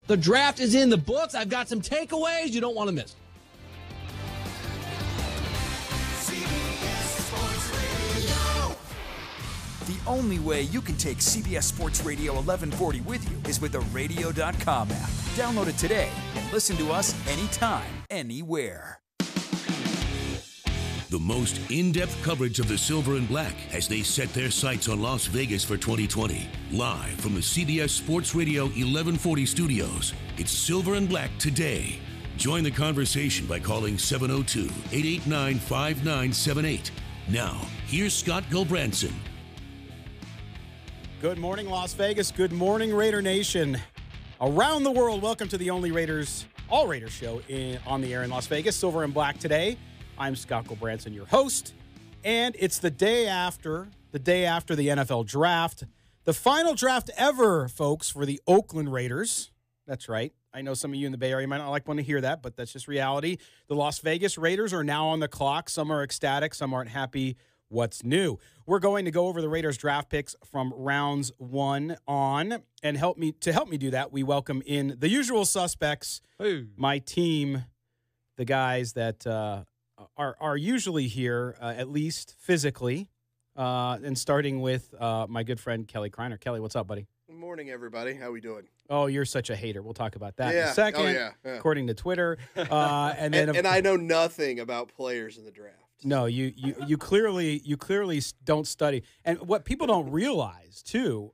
The draft is in the books. I've got some takeaways you don't want to miss. The only way you can take CBS Sports Radio 1140 with you is with the radio.com app. Download it today and listen to us anytime, anywhere. The most in-depth coverage of the Silver and Black as they set their sights on Las Vegas for 2020. Live from the CBS Sports Radio 1140 studios, it's Silver and Black today. Join the conversation by calling 702-889-5978. Now, here's Scott Gulbransen. Good morning, Las Vegas. Good morning, Raider Nation. Around the world, welcome to the only all Raiders show on the air in Las Vegas. Silver and Black today. I'm Scott Gulbransen, your host. And it's the day after the NFL draft. The final draft ever, folks, for the Oakland Raiders. That's right. I know some of you in the Bay Area might not want to hear that, but that's just reality. The Las Vegas Raiders are now on the clock. Some are ecstatic. Some aren't happy. What's new? We're going to go over the Raiders draft picks from rounds 1 on, and help me do that, we welcome in the usual suspects. Hey. My team, the guys that are usually here, at least physically, and starting with my good friend Kelly Kreiner. Kelly, what's up, buddy? Good morning, everybody. How we doing? Oh, you're such a hater. We'll talk about that in a second. Oh, yeah. According to Twitter, and I know nothing about players in the draft. No, you clearly don't study. And what people don't realize too,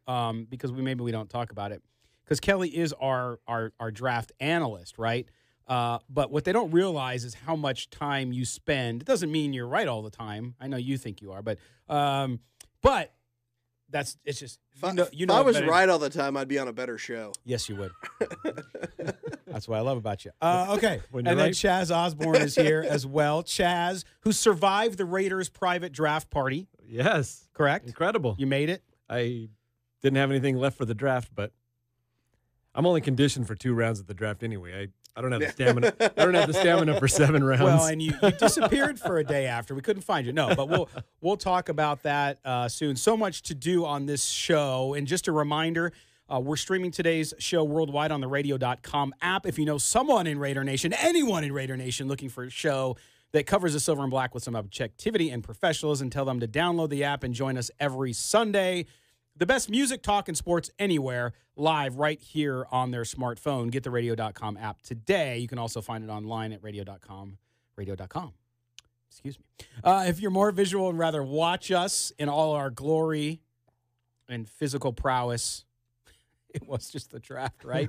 because we don't talk about it, because Kelly is our draft analyst, right? But what they don't realize is how much time you spend. It doesn't mean you're right all the time. I know you think you are, but it's just if I was right all the time, I'd be on a better show. Yes, you would. That's what I love about you. Okay, and then Chaz Osborne is here as well. Chaz, who survived the Raiders' private draft party. Yes, correct. Incredible. You made it. I didn't have anything left for the draft, but I'm only conditioned for 2 rounds of the draft anyway. I don't have the stamina. I don't have the stamina for 7 rounds. Well, and you disappeared for a day after. We couldn't find you. No, but we'll talk about that soon. So much to do on this show. And just a reminder, we're streaming today's show worldwide on the radio.com app. If you know someone in Raider Nation, anyone in Raider Nation looking for a show that covers the Silver and Black with some objectivity and professionalism, tell them to download the app and join us every Sunday. The best music, talk, and sports anywhere, live right here on their smartphone. Get the radio.com app today. You can also find it online at radio.com. Excuse me. If you're more visual and rather watch us in all our glory and physical prowess, it was just the draft, right?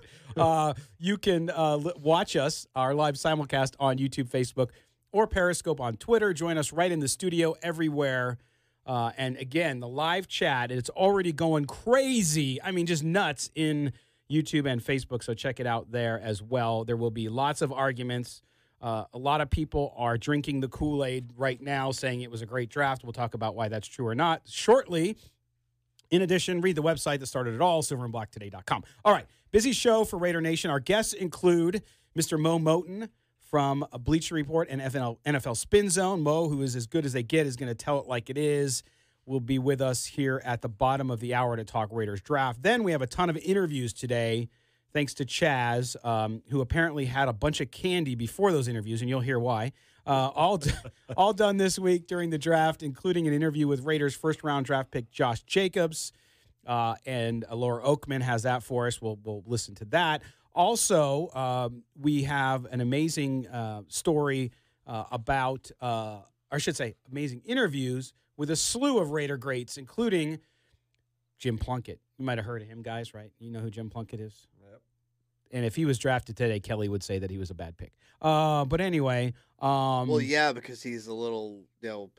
You can watch us, our live simulcast on YouTube, Facebook, or Periscope on Twitter. Join us right in the studio everywhere. And again, the live chat, it's already going crazy. I mean, just nuts in YouTube and Facebook. So check it out there as well. There will be lots of arguments. A lot of people are drinking the Kool-Aid right now, saying it was a great draft. We'll talk about why that's true or not shortly. In addition, read the website that started it all, silverandblacktoday.com. All right, busy show for Raider Nation. Our guests include Mr. Mo Moton from Bleacher Report and NFL Spin Zone. Mo, who is as good as they get, is going to tell it like it is, will be with us here at the bottom of the hour to talk Raiders draft. Then we have a ton of interviews today, thanks to Chaz, who apparently had a bunch of candy before those interviews, and you'll hear why. All done this week during the draft, including an interview with Raiders first-round draft pick Josh Jacobs, and Laura Oakman has that for us. We'll listen to that. Also, we have an amazing story about, or I should say, amazing interviews with a slew of Raider greats, including Jim Plunkett. You might have heard of him, guys, right? You know who Jim Plunkett is? Yep. And if he was drafted today, Kelly would say that he was a bad pick. But anyway. Well, yeah, because he's a little,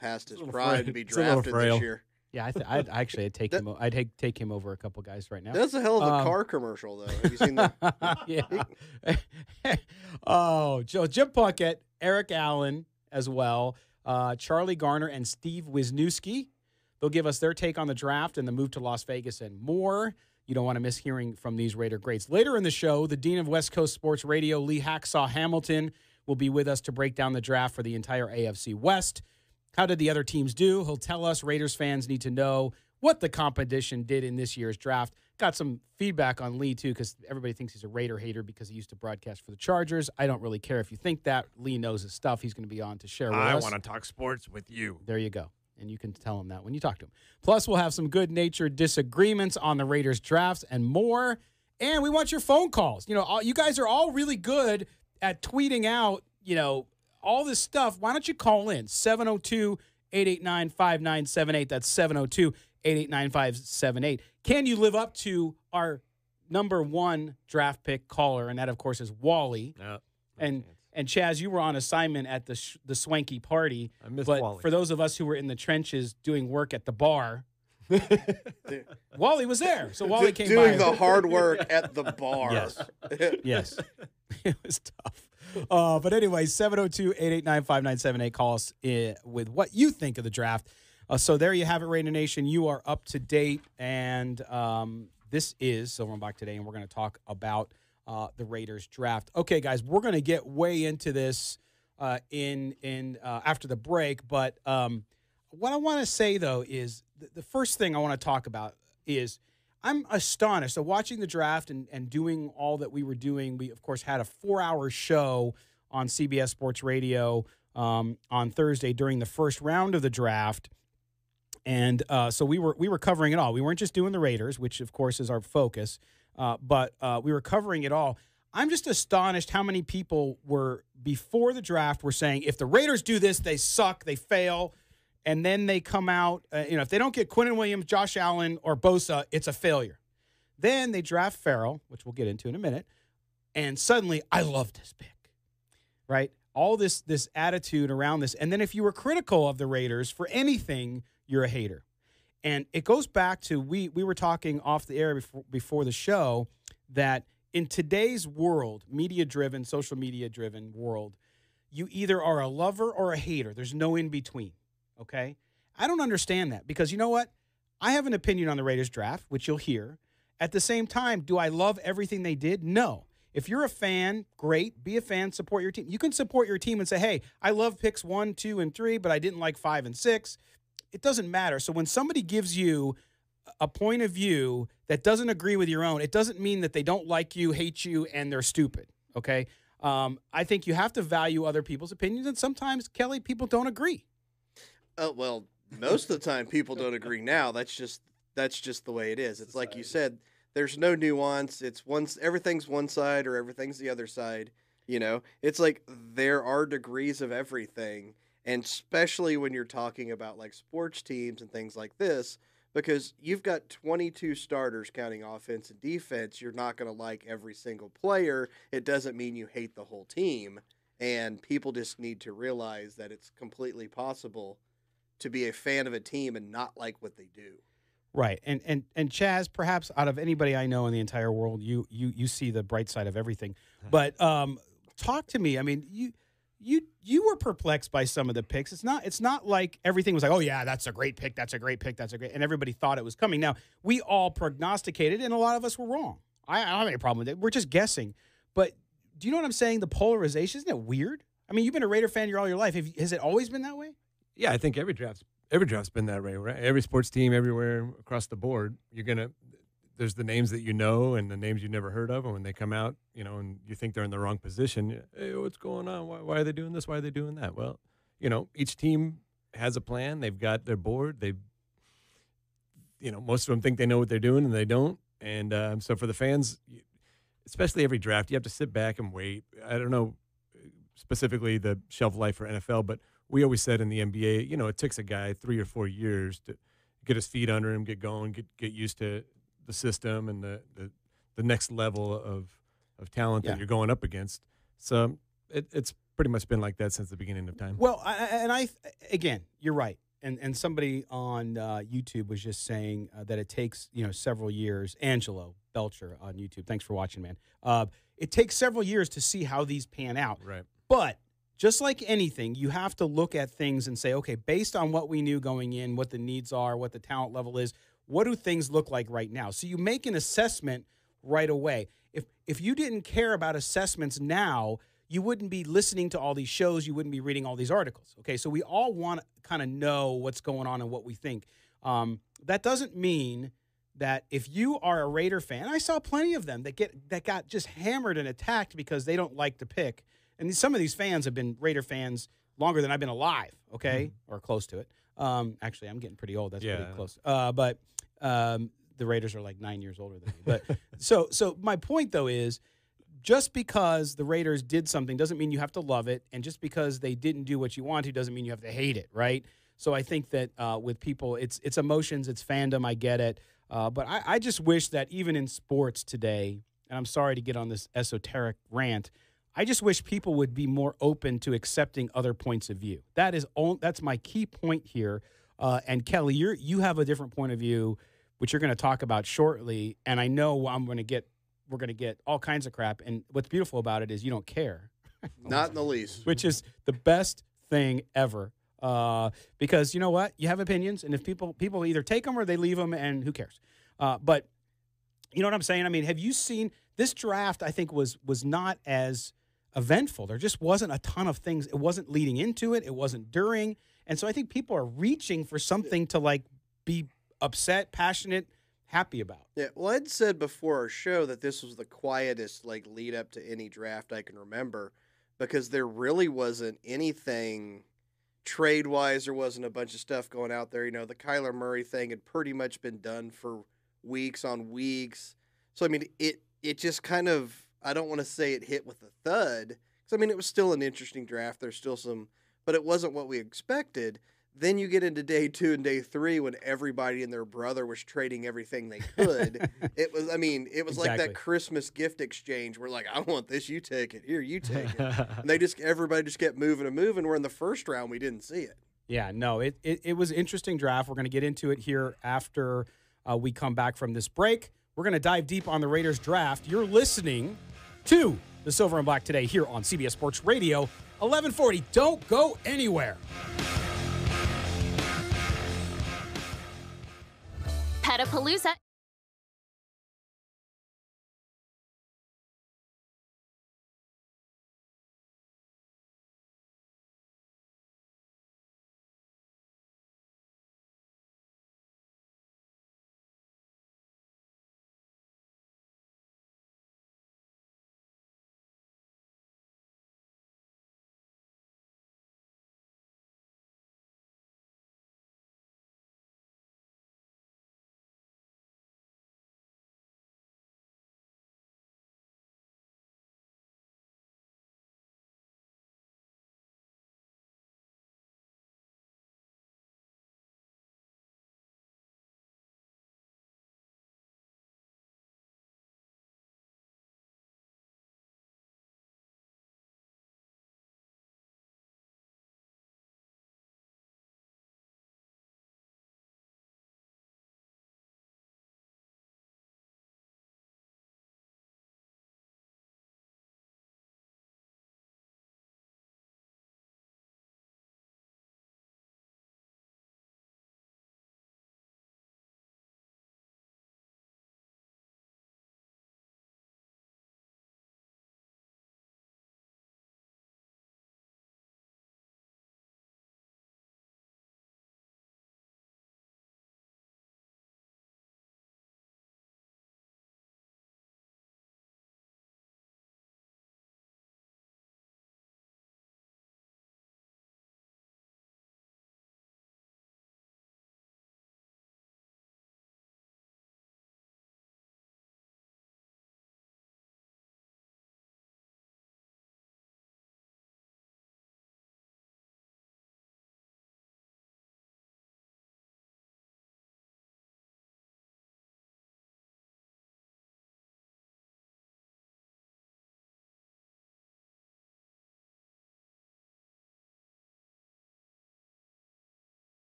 past his prime to be drafted this year. Yeah, I'd actually take him. I'd take him over a couple guys right now. That's a hell of a car commercial, though. Have you seen that? Yeah. Oh, Jim Plunkett, Eric Allen as well, Charlie Garner, and Steve Wisniewski. They'll give us their take on the draft and the move to Las Vegas and more. You don't want to miss hearing from these Raider greats. Later in the show, the Dean of West Coast Sports Radio, Lee Hacksaw Hamilton, will be with us to break down the draft for the entire AFC West. How did the other teams do? He'll tell us. Raiders fans need to know what the competition did in this year's draft. got some feedback on Lee, too, because everybody thinks he's a Raider hater because he used to broadcast for the Chargers. I don't really care if you think that. Lee knows his stuff. He's going to be on to share with us. I want to talk sports with you. There you go. And you can tell him that when you talk to him. Plus, we'll have some good-natured disagreements on the Raiders drafts and more. And we want your phone calls. You know, you guys are all really good at tweeting out, you know, all this stuff. Why don't you call in? 702-889-5978. That's 702-889-578. Can you live up to our number one draft pick caller? And that, of course, is Wally. No, and Chaz, you were on assignment at the swanky party. I missed but Wally. For those of us who were in the trenches doing work at the bar, Wally was there. So Wally came doing by. the hard work at the bar. Yes. Yes. It was tough. But anyway, 702-889-5978. Call us with what you think of the draft. So there you have it, Raider Nation. You are up to date. And this is Silver and Black Today, and we're going to talk about the Raiders draft. Okay, guys, we're going to get way into this after the break. But what I want to say, though, is the first thing I want to talk about is I'm astonished. So watching the draft and doing all that we were doing, we, of course, had a 4-hour show on CBS Sports Radio on Thursday during the first round of the draft. And so we were covering it all. We weren't just doing the Raiders, which, of course, is our focus, but we were covering it all. I'm just astonished how many people were, before the draft, were saying, if the Raiders do this, they suck, they fail. And then they come out, if they don't get Quinnen Williams, Josh Allen, or Bosa, it's a failure. Then they draft Farrell, which we'll get into in a minute, and suddenly, I love this pick, right? All this attitude around this. And then if you were critical of the Raiders for anything, you're a hater. And it goes back to, we were talking off the air before the show, that in today's world, media-driven, social media-driven world, you either are a lover or a hater. There's no in-between. Okay? I don't understand that because you know what? I have an opinion on the Raiders draft, which you'll hear. At the same time, do I love everything they did? No. If you're a fan, great. Be a fan, support your team. You can support your team and say, hey, I love picks 1, 2, and 3, but I didn't like 5 and 6. It doesn't matter. So when somebody gives you a point of view that doesn't agree with your own, it doesn't mean that they don't like you, hate you, and they're stupid. Okay? I think you have to value other people's opinions, and sometimes, Kelly, people don't agree. Well, most of the time people don't agree now. That's just the way it is. It's like you said, there's no nuance. It's everything's one side or everything's the other side. You know, it's like there are degrees of everything, and especially when you're talking about like sports teams and things like this, because you've got 22 starters counting offense and defense. You're not going to like every single player. It doesn't mean you hate the whole team, and people just need to realize that it's completely possible to be a fan of a team and not like what they do. Right. And Chaz, perhaps out of anybody I know in the entire world, you see the bright side of everything. But talk to me. I mean, you were perplexed by some of the picks. It's not like everything was like, oh yeah, that's a great pick, and everybody thought it was coming. Now, we all prognosticated, and a lot of us were wrong. I don't have any problem with it. We're just guessing. But do you know what I'm saying? The polarization, isn't it weird? I mean, you've been a Raider fan all your life. Has it always been that way? Yeah, I think every draft's been that way, right? Every sports team, everywhere across the board, there's the names that you know and the names you never heard of, and when they come out, and you think they're in the wrong position, hey, what's going on? Why are they doing this? Why are they doing that? Well, each team has a plan. They've got their board. Most of them think they know what they're doing, and they don't. And so for the fans, especially every draft, you have to sit back and wait. I don't know specifically the shelf life for NFL, but we always said in the NBA, it takes a guy 3 or 4 years to get his feet under him, get going, get used to the system and the next level of talent that you're going up against. So it's pretty much been like that since the beginning of time. Well, again, you're right. And somebody on YouTube was just saying that it takes, several years. Angelo Belcher on YouTube. Thanks for watching, man. It takes several years to see how these pan out. Right. But just like anything, you have to look at things and say, okay, based on what we knew going in, what the needs are, what the talent level is, what do things look like right now? So you make an assessment right away. If you didn't care about assessments now, you wouldn't be listening to all these shows. You wouldn't be reading all these articles. Okay, so we all want to kind of know what's going on and what we think. That doesn't mean that if you are a Raider fan, I saw plenty of them that got just hammered and attacked because they don't like to pick. And some of these fans have been Raider fans longer than I've been alive, okay, or close to it. Actually, I'm getting pretty old. That's pretty close. But the Raiders are like 9 years older than me. But so my point though is, just because the Raiders did something doesn't mean you have to love it, and just because they didn't do what you want to doesn't mean you have to hate it, right? So I think that with people, it's emotions, it's fandom. I get it, but I just wish that even in sports today, and I'm sorry to get on this esoteric rant, I just wish people would be more open to accepting other points of view. That's my key point here. And Kelly, you have a different point of view, which you're going to talk about shortly. And I know we're going to get all kinds of crap. And what's beautiful about it is you don't care. Not in the least. Which is the best thing ever. Because you know what? You have opinions, and if people either take them or they leave them, and who cares? But you know what I'm saying? I mean, have you seen this draft? I think was not as eventful. There just wasn't a ton of things. It wasn't leading into it. It wasn't during. And so I think people are reaching for something to like be upset, passionate, happy about. Yeah, well, I'd said before our show that this was the quietest like lead up to any draft I can remember, because there really wasn't anything trade-wise. There wasn't a bunch of stuff going out there. You know, the Kyler Murray thing had pretty much been done for weeks on weeks. So, I mean, it just kind of, I don't want to say it hit with a thud, because, I mean, it was still an interesting draft. There's still some, but it wasn't what we expected. Then you get into day 2 and day 3 when everybody and their brother was trading everything they could. It was Exactly. like that Christmas gift exchange where like, I want this, you take it. Here, you take it. And everybody just kept moving and moving. Where in the first round, we didn't see it. Yeah, no, it was an interesting draft. We're going to get into it here after we come back from this break. We're going to dive deep on the Raiders draft. You're listening to the Silver and Black today here on CBS Sports Radio, 1140. Don't go anywhere. Petapalooza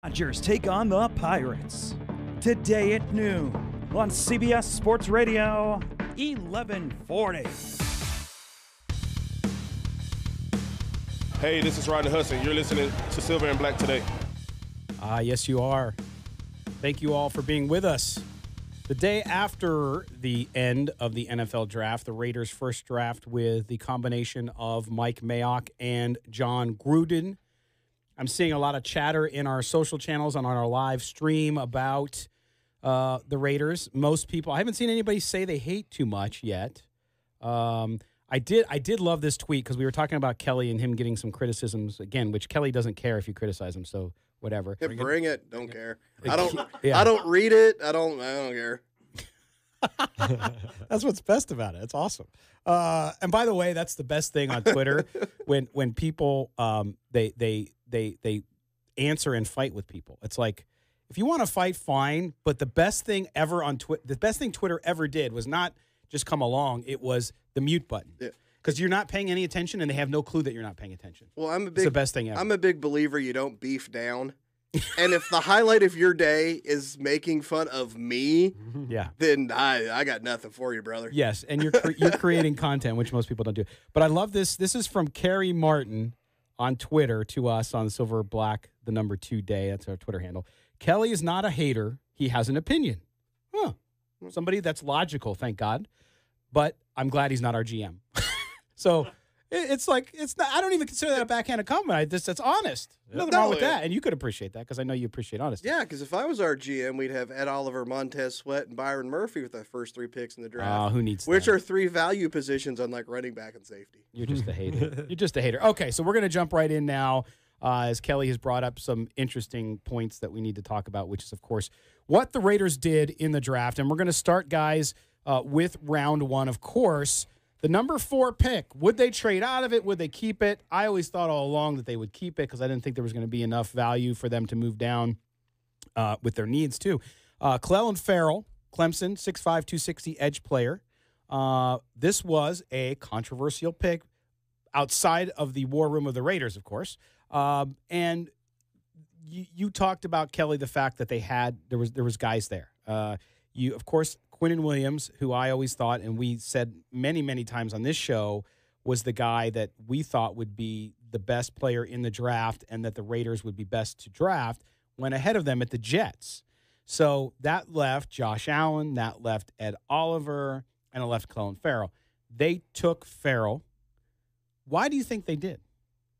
Dodgers take on the Pirates today at noon on CBS Sports Radio 1140. Hey, this is Rodney Hudson. You're listening to Silver and Black today. Yes, you are. Thank you all for being with us. The day after the end of the NFL draft, the Raiders' first draft with the combination of Mike Mayock and John Gruden. I'm seeing a lot of chatter in our social channels and on our live stream about the Raiders. Most people, I haven't seen anybody say they hate too much yet. I did love this tweet because we were talking about Kelly and him getting some criticisms again, which Kelly doesn't care if you criticize him, so whatever. Yeah, bring it. Don't care. I don't read it. I don't care. That's what's best about it. It's awesome. And by the way, that's the best thing on Twitter when people they answer and fight with people. It's like, if you want to fight, fine. But the best thing ever on Twitter, the best thing Twitter ever did was not just come along. It was the mute button. Yeah. Because you're not paying any attention, and they have no clue that you're not paying attention. Well, it's the best thing ever. I'm a big believer you don't beef down. And if the highlight of your day is making fun of me, then I got nothing for you, brother. Yes, and you're creating content, which most people don't do. But I love this. This is from Carrie Martin on Twitter to us on Silver Black, the number 2 day. That's our Twitter handle. Kelly is not a hater. He has an opinion. Huh. Somebody that's logical, thank God. But I'm glad he's not our GM. So it's like, it's not, I don't even consider that a backhanded compliment. That's honest. Nothing wrong with that. And you could appreciate that because I know you appreciate honesty. Yeah, because if I was our GM, we'd have Ed Oliver, Montez Sweat, and Byron Murphy with the first 3 picks in the draft. Who needs Which that? are 3 value positions on like running back and safety. You're just a hater. You're just a hater. Okay, so we're going to jump right in now as Kelly has brought up some interesting points that we need to talk about, which is, of course, what the Raiders did in the draft. And we're going to start, guys, with round 1, of course. The number 4 pick, would they trade out of it? Would they keep it? I always thought all along that they would keep it because I didn't think there was going to be enough value for them to move down with their needs, too. Clelin Ferrell, Clemson, 6'5", 260 edge player. This was a controversial pick outside of the war room of the Raiders, of course. And you talked about, Kelly, the fact that there was guys there. Of course, Quinnen Williams, who I always thought, and we said many, many times on this show, was the guy that we thought would be the best player in the draft and that the Raiders would be best to draft, went ahead of them at the Jets. So that left Josh Allen, that left Ed Oliver, and it left Clelin Ferrell. They took Ferrell. Why do you think they did?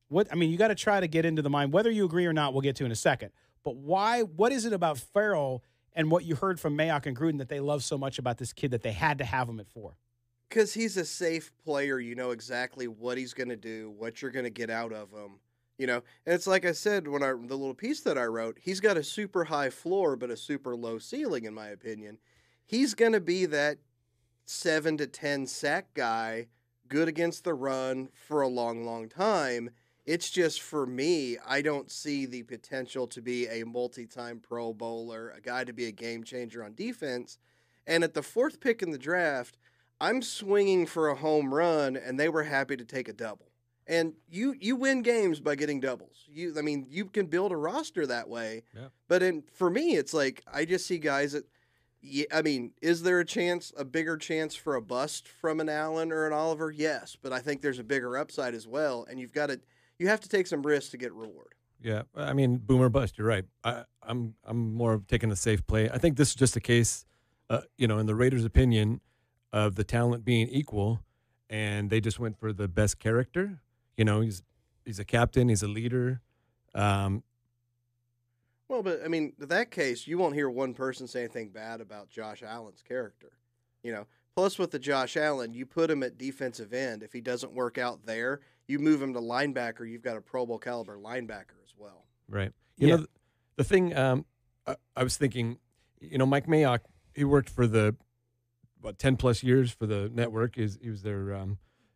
You got to try to get into the mind, whether you agree or not, we'll get to in a second. But why? What is it about Ferrell and what you heard from Mayock and Gruden that they love so much about this kid that they had to have him at 4? Because he's a safe player. You know exactly what he's going to do, what you're going to get out of him. And it's like I said, the little piece that I wrote, he's got a super high floor but a super low ceiling, in my opinion. He's going to be that 7 to 10 sack guy, good against the run for a long, long time. It's just, for me, I don't see the potential to be a multi-time Pro Bowler, a guy to be a game changer on defense. And at the 4th pick in the draft, I'm swinging for a home run, and they were happy to take a double. And you win games by getting doubles. You can build a roster that way. Yeah. But for me, it's like I just see guys that, is there a bigger chance for a bust from an Allen or an Oliver? Yes, but I think there's a bigger upside as well, and you have to take some risks to get reward. Yeah, boomer bust. You're right. I'm more of taking a safe play. I think this is just a case, in the Raiders' opinion, of the talent being equal, and they just went for the best character. He's a captain. He's a leader. Well, but in that case, you won't hear one person say anything bad about Josh Allen's character. Plus with the Josh Allen, you put him at defensive end. If he doesn't work out there, you move him to linebacker. You've got a Pro Bowl caliber linebacker as well. Right. The thing I was thinking, Mike Mayock, he worked for 10 plus years for the network. He was their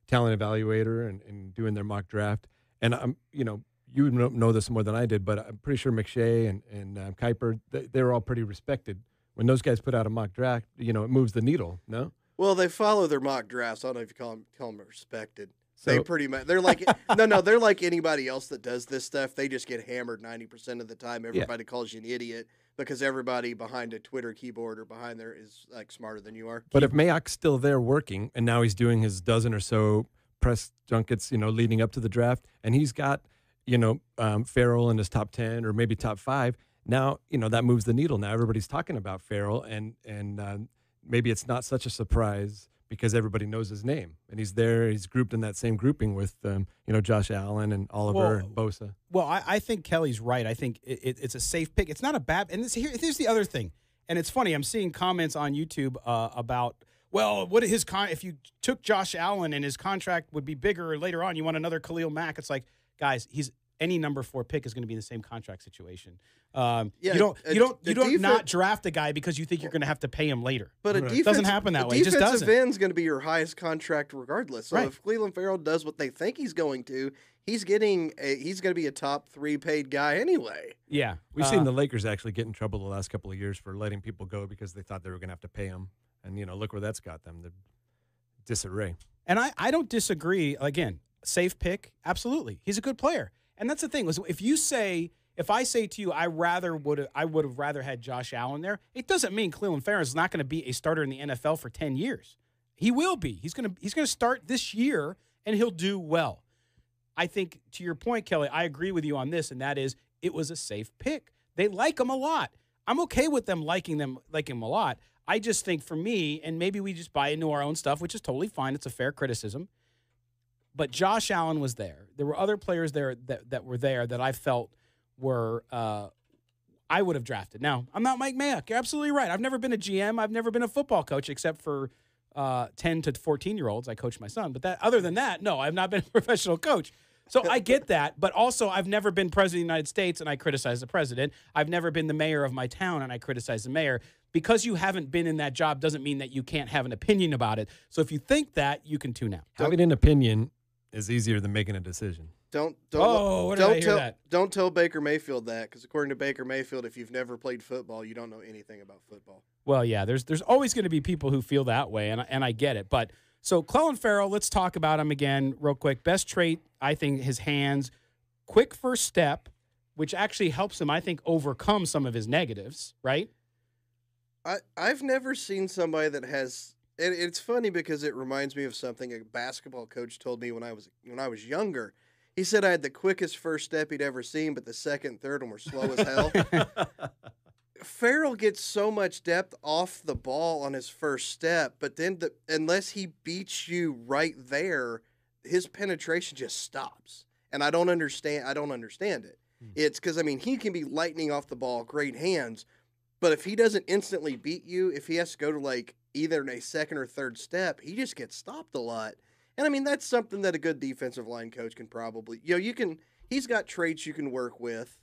talent evaluator and doing their mock draft. And you know this more than I did, but I'm pretty sure McShay and Kuiper, they're all pretty respected. When those guys put out a mock draft, it moves the needle. No. Well, they follow their mock drafts. I don't know if you call them respected. They pretty much they're like they're like anybody else that does this stuff. They just get hammered 90% of the time. Everybody calls you an idiot because everybody behind a Twitter keyboard or behind there is like smarter than you are. But if Mayock's still there working, and now he's doing his dozen or so press junkets, leading up to the draft, and he's got Farrell in his top 10 or maybe top 5. Now that moves the needle. Now everybody's talking about Farrell, and maybe it's not such a surprise, because everybody knows his name, and he's there. He's grouped in that same grouping with, Josh Allen and Oliver and Bosa. Well, I think Kelly's right. I think it's a safe pick. It's not a bad. And here's the other thing, and it's funny. I'm seeing comments on YouTube about, well, what his if you took Josh Allen and his contract would be bigger later on. You want another Khalil Mack? It's like, guys, he's any number 4 pick is going to be in the same contract situation. You don't not draft a guy because you think you're going to have to pay him later. But it doesn't happen that way. It just doesn't. Defensive end's going to be your highest contract regardless. So right. If Cleveland Farrell does what they think he's going to, he's going to be a top 3 paid guy anyway. Yeah, we've seen the Lakers actually get in trouble the last couple of years for letting people go because they thought they were going to have to pay them, and look where that's got them. The disarray. And I don't disagree. Again, safe pick, absolutely. He's a good player. And that's the thing, was if I say to you, I would have rather had Josh Allen there, it doesn't mean Cleveland Farrell is not going to be a starter in the NFL for 10 years. He will be. He's going to start this year, and he'll do well. I think, to your point, Kelly, I agree with you on this, and that is it was a safe pick. They like him a lot. I'm okay with them liking him a lot. I just think for me, and maybe we just buy into our own stuff, which is totally fine. It's a fair criticism. But Josh Allen was there. There were other players there that were there that I felt were I would have drafted. Now, I'm not Mike Mayock. You're absolutely right. I've never been a GM. I've never been a football coach except for 10 to 14-year-olds. I coach my son. But other than that, no, I've not been a professional coach. So I get that. But also, I've never been president of the United States, and I criticize the president. I've never been the mayor of my town, and I criticize the mayor. Because you haven't been in that job doesn't mean that you can't have an opinion about it. So if you think that, you can tune out. Having an opinion is easier than making a decision. Don't tell Baker Mayfield that, because according to Baker Mayfield, if you've never played football, you don't know anything about football. Well, yeah, there's always going to be people who feel that way, and I get it. But so Cleveland Farrell, let's talk about him again real quick. Best trait, I think, his hands, quick first step, which actually helps him, I think, overcome some of his negatives. Right? I've never seen somebody that has. And it's funny because it reminds me of something a basketball coach told me when I was younger. He said I had the quickest first step he'd ever seen, but the second and third one were slow as hell. Farrell gets so much depth off the ball on his first step, but then unless he beats you right there, his penetration just stops. And I don't understand it. It's because, he can be lightning off the ball, great hands, but if he doesn't instantly beat you, if he has to go to either in a second or third step, he just gets stopped a lot. And that's something that a good defensive line coach can probably, he's got traits you can work with,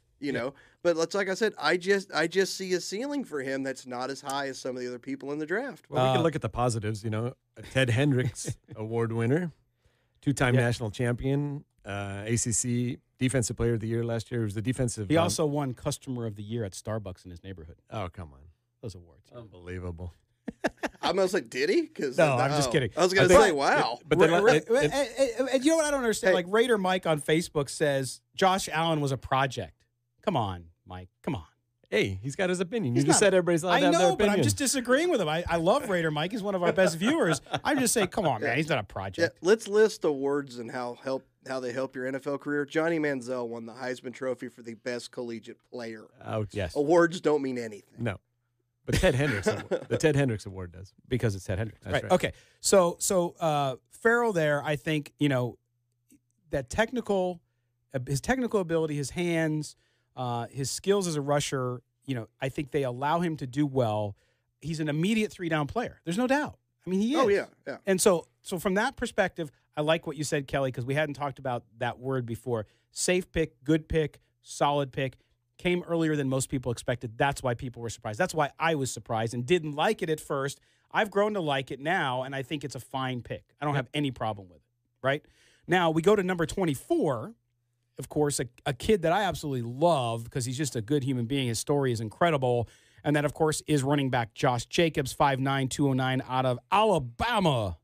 but like I said, I just see a ceiling for him that's not as high as some of the other people in the draft. Well, we can look at the positives, Ted Hendricks, award winner, 2-time national champion, ACC Defensive Player of the Year last year. He was the defensive. He also won Customer of the Year at Starbucks in his neighborhood. Oh, come on. Those awards. Unbelievable. I was like, did he? No, I'm just kidding. I was going to say, wow. But then, you know what I don't understand? Hey. Raider Mike on Facebook says Josh Allen was a project. Come on, Mike. Come on. Hey, he's got his opinion. You just said everybody's allowed to have their opinion. I know, but I'm just disagreeing with him. I love Raider Mike. He's one of our best viewers. I'm just saying, come on, man. He's not a project. Yeah, let's list awards and how they help your NFL career. Johnny Manziel won the Heisman Trophy for the best collegiate player. Ouch. Yes. Awards don't mean anything. No. But Ted Hendricks, the Ted Hendricks Award does. Because it's Ted Hendricks. That's right. Okay. So Farrell there, I think, that his technical ability, his hands, his skills as a rusher, I think they allow him to do well. He's an immediate 3-down player. There's no doubt. He is. Oh, yeah. And so from that perspective, I like what you said, Kelly, because we hadn't talked about that word before. Safe pick, good pick, solid pick. Came earlier than most people expected. That's why people were surprised. That's why I was surprised and didn't like it at first. I've grown to like it now, and I think it's a fine pick. I don't have any problem with it, right? Now, we go to number 24, of course, a kid that I absolutely love because he's just a good human being. His story is incredible. And that, of course, is running back Josh Jacobs, 5'9", 209, out of Alabama.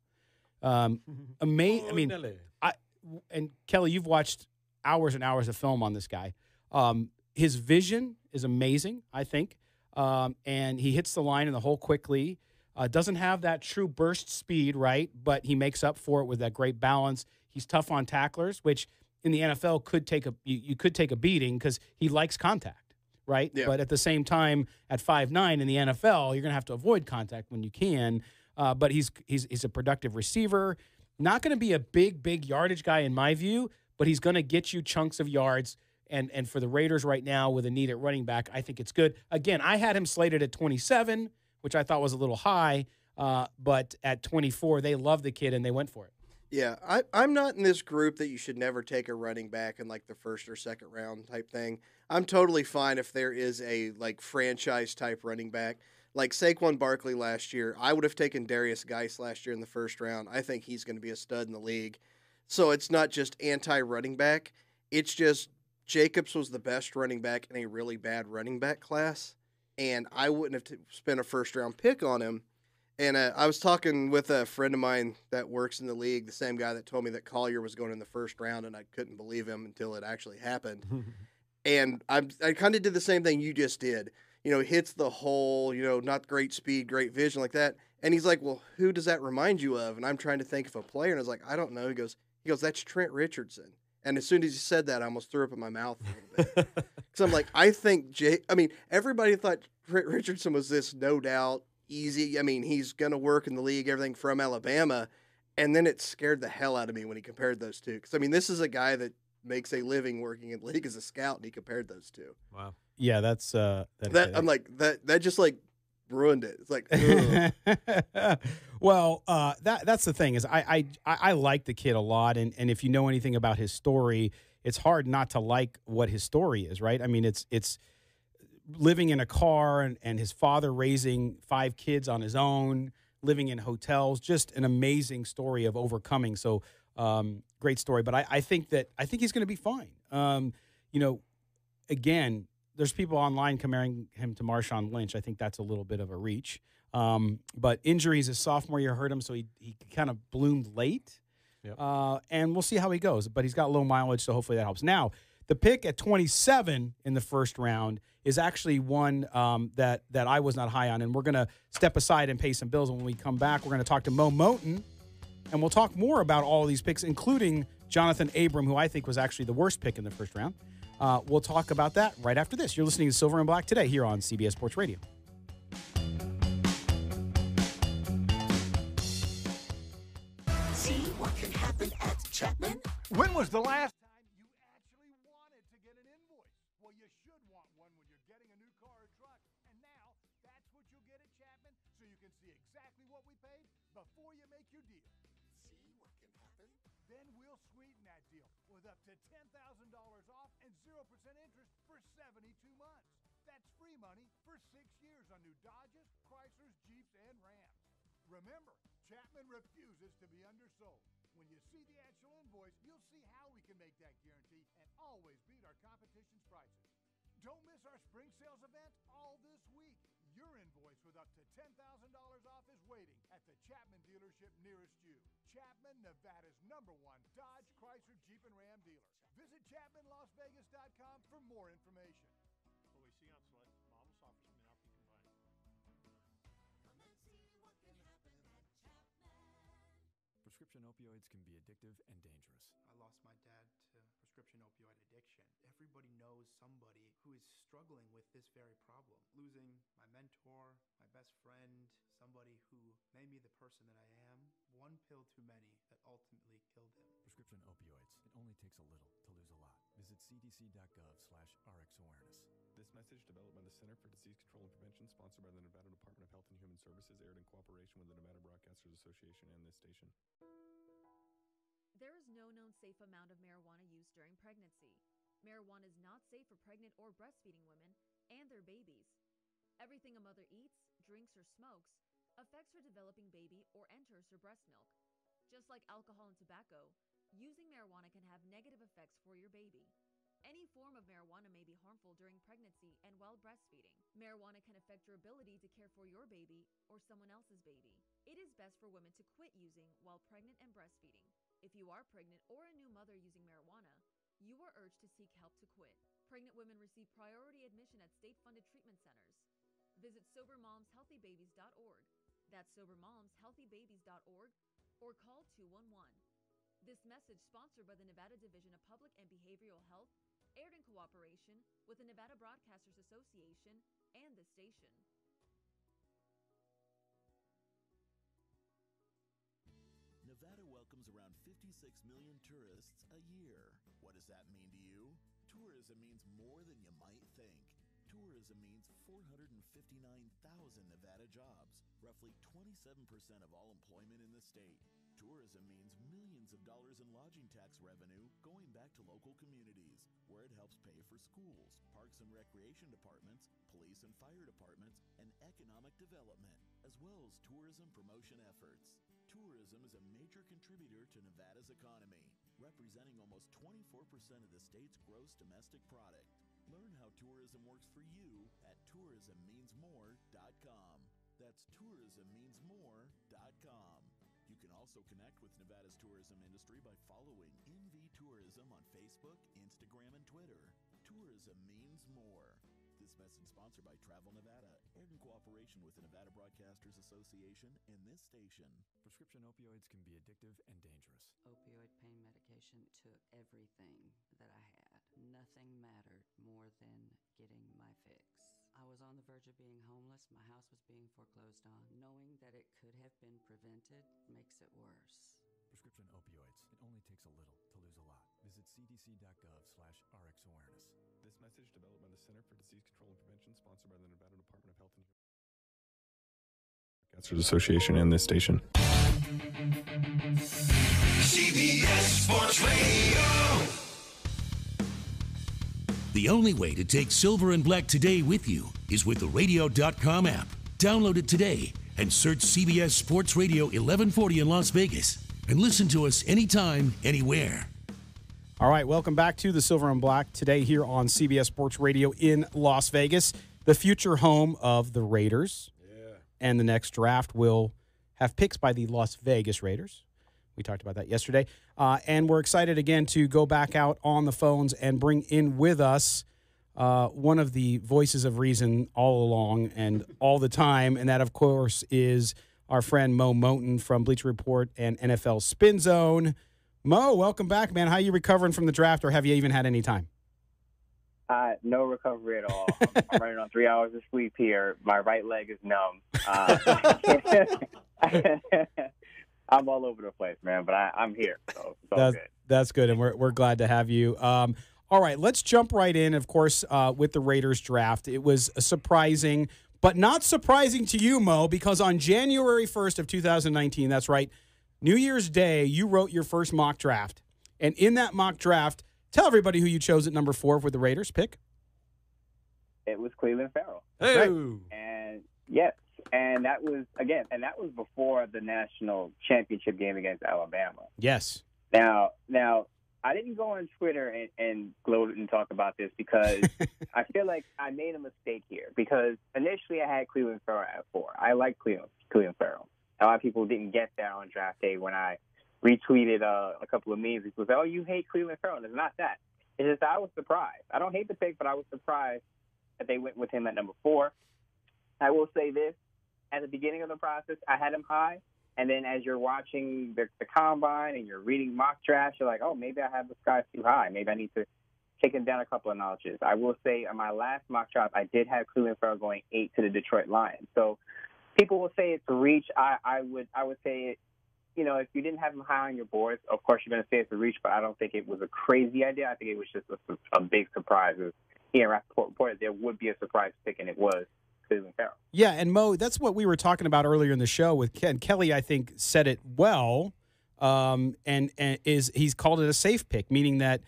and Kelly, you've watched hours and hours of film on this guy. His vision is amazing, I think, and he hits the line in the hole quickly. Doesn't have that true burst speed, right? But he makes up for it with that great balance. He's tough on tacklers, which in the NFL you could take a beating because he likes contact, right? Yeah. But at the same time, at 5'9" in the NFL, you're going to have to avoid contact when you can. But he's a productive receiver. Not going to be a big yardage guy in my view, but he's going to get you chunks of yards. And for the Raiders right now with a need at running back, I think it's good. Again, I had him slated at 27, which I thought was a little high. But at 24, they love the kid and they went for it. Yeah, I'm not in this group that you should never take a running back in like the first or second round type thing. I'm totally fine if there is a like franchise type running back. Like Saquon Barkley last year, I would have taken Darius Geis last year in the first round. I think he's going to be a stud in the league. So it's not just anti-running back. It's just Jacobs was the best running back in a really bad running back class, and I wouldn't have spent a first-round pick on him. And I was talking with a friend of mine that works in the league, the same guy that told me that Collier was going in the first round, and I couldn't believe him until it actually happened. And I kind of did the same thing you just did. You know, hits the hole, you know, not great speed, great vision like that. And he's like, well, who does that remind you of? And I'm trying to think of a player, and I was like, I don't know. He goes, that's Trent Richardson. And as soon as he said that, I almost threw up in my mouth a little bit. Because I'm like, I think everybody thought Trent Richardson was this no doubt easy. I mean, he's going to work in the league, everything from Alabama. And then it scared the hell out of me when he compared those two. Because, I mean, this is a guy that makes a living working in the league as a scout, and he compared those two. Wow. Yeah, that's I'm like, that just like ruined it. It's like, well, that's the thing is I like the kid a lot, and if you know anything about his story, it's hard not to like what his story is, right? I mean, it's living in a car and his father raising 5 kids on his own, living in hotels, just an amazing story of overcoming. So great story, but I think he's going to be fine. You know, again, there's people online comparing him to Marshawn Lynch. I think that's a little bit of a reach. But injuries his sophomore year hurt him, so he kind of bloomed late. Yep. And we'll see how he goes. But he's got low mileage, so hopefully that helps. Now, the pick at 27 in the first round is actually one that I was not high on. And we're going to step aside and pay some bills. And when we come back, we're going to talk to Mo Moton. And we'll talk more about all of these picks, including Jonathan Abram, who I think was actually the worst pick in the first round. We'll talk about that right after this. You're listening to Silver and Black today here on CBS Sports Radio. See what can happen at Chapman? When was the last time you actually wanted to get an invoice? Well, you should want one when you're getting a new car or truck. And now, that's what you'll get at Chapman, so you can see exactly what we paid before you make your deal. See what can happen? Then we'll sweeten that deal with up to $10,000 off and 0% interest for 72 months. That's free money for 6 years on new Dodges, Chryslers, Jeeps, and Rams. Remember, Chapman refuses to be undersold. When you see the actual invoice, you'll see how we can make that guarantee and always beat our competition's prices. Don't miss our spring sales event all this week. Your invoice with up to $10,000 off is waiting at the Chapman dealership nearest you. Chapman, Nevada's #1 Dodge, Chrysler, Jeep, and Ram dealer. Visit ChapmanLasVegas.com for more information. OAC on select models offers may not be combined. Come and see what can happen at Chapman. Prescription opioids can be addictive and dangerous. I lost my dad to prescription opioid addiction. Everybody knows somebody who is struggling with this very problem. Losing my mentor, my best friend, somebody who made me the person that I am. One pill too many that ultimately killed him. Prescription opioids. It only takes a little to lose a lot. Visit cdc.gov/rxawareness. This message, developed by the Center for Disease Control and Prevention, sponsored by the Nevada Department of Health and Human Services, aired in cooperation with the Nevada Broadcasters Association and this station. There is no known safe amount of marijuana use during pregnancy. Marijuana is not safe for pregnant or breastfeeding women and their babies. Everything a mother eats, drinks, or smokes affects her developing baby or enters her breast milk. Just like alcohol and tobacco, using marijuana can have negative effects for your baby. Any form of marijuana may be harmful during pregnancy and while breastfeeding. Marijuana can affect your ability to care for your baby or someone else's baby. It is best for women to quit using while pregnant and breastfeeding. If you are pregnant or a new mother using marijuana, you are urged to seek help to quit. Pregnant women receive priority admission at state-funded treatment centers. Visit SoberMomsHealthyBabies.org. That's SoberMomsHealthyBabies.org or call 211. This message sponsored by the Nevada Division of Public and Behavioral Health, aired in cooperation with the Nevada Broadcasters Association and this station. Nevada welcomes around 56 million tourists a year. What does that mean to you? Tourism means more than you might think. Tourism means 459,000 Nevada jobs, roughly 27% of all employment in the state. Tourism means millions of dollars in lodging tax revenue going back to local communities, where it helps pay for schools, parks and recreation departments, police and fire departments, and economic development, as well as tourism promotion efforts. Tourism is a major contributor to Nevada's economy, representing almost 24% of the state's gross domestic product. Learn how tourism works for you at tourismmeansmore.com. That's tourismmeansmore.com. You can also connect with Nevada's tourism industry by following NV Tourism on Facebook, Instagram, and Twitter. Tourism means more. This message sponsored by Travel Nevada, aired in cooperation with the Nevada Broadcasters Association and this station. Prescription opioids can be addictive and dangerous. Opioid pain medication took everything that I had. Nothing mattered more than getting my fix. I was on the verge of being homeless. My house was being foreclosed on. Knowing that it could have been prevented makes it worse. Prescription opioids. It only takes a little to lose a lot. Visit cdc.gov/RxAwareness. This message developed by the Center for Disease Control and Prevention, sponsored by the Nevada Department of Health and Human Broadcasters Association and this station. CBS Sports Radio. The only way to take Silver and Black Today with you is with the radio.com app. Download it today and search CBS Sports Radio 1140 in Las Vegas and listen to us anytime, anywhere. All right, welcome back to the Silver and Black Today here on CBS Sports Radio in Las Vegas, the future home of the Raiders. Yeah. And the next draft will have picks by the Las Vegas Raiders. We talked about that yesterday. And we're excited again to go back out on the phones and bring in with us one of the voices of reason all along and all the time. And that, of course, is our friend Mo Moton from Bleacher Report and NFL Spin Zone. Mo, welcome back, man. How are you recovering from the draft, or have you even had any time? No recovery at all. I'm running on 3 hours of sleep here. My right leg is numb. I'm all over the place, man, but I'm here, so it's all good. That's good, and we're glad to have you. All right, let's jump right in, of course, with the Raiders draft. It was surprising, but not surprising to you, Mo, because on January 1st of 2019, that's right, New Year's Day, you wrote your first mock draft. And in that mock draft, tell everybody who you chose at number 4 with the Raiders pick. It was Cleveland Farrell. Hey. Right. And yes, and that was before the national championship game against Alabama. Yes. Now, I didn't go on Twitter and gloat and talk about this because I feel like I made a mistake here, because initially I had Cleveland Farrell at 4. I like Cleveland Farrell. A lot of people didn't get that on draft day when I retweeted a couple of memes. People said, "Oh, you hate Cleveland Farrell." It's not that. It's just I was surprised. I don't hate the pick, but I was surprised that they went with him at number 4. I will say this. At the beginning of the process, I had him high. And then as you're watching the combine and you're reading mock drafts, you're like, oh, maybe I have this guy too high. Maybe I need to take him down a couple of notches. I will say on my last mock draft, I did have Cleveland Farrell going 8 to the Detroit Lions. So people will say it's a reach. I would say it. You know, if you didn't have him high on your boards, of course you're going to say it's a reach, but I don't think it was a crazy idea. I think it was just a big surprise. Ian Rappaport reported there would be a surprise pick, and it was Cleveland Farrell. Yeah, and Mo, that's what we were talking about earlier in the show with Ken. Kelly, I think, said it well, and he's called it a safe pick, meaning that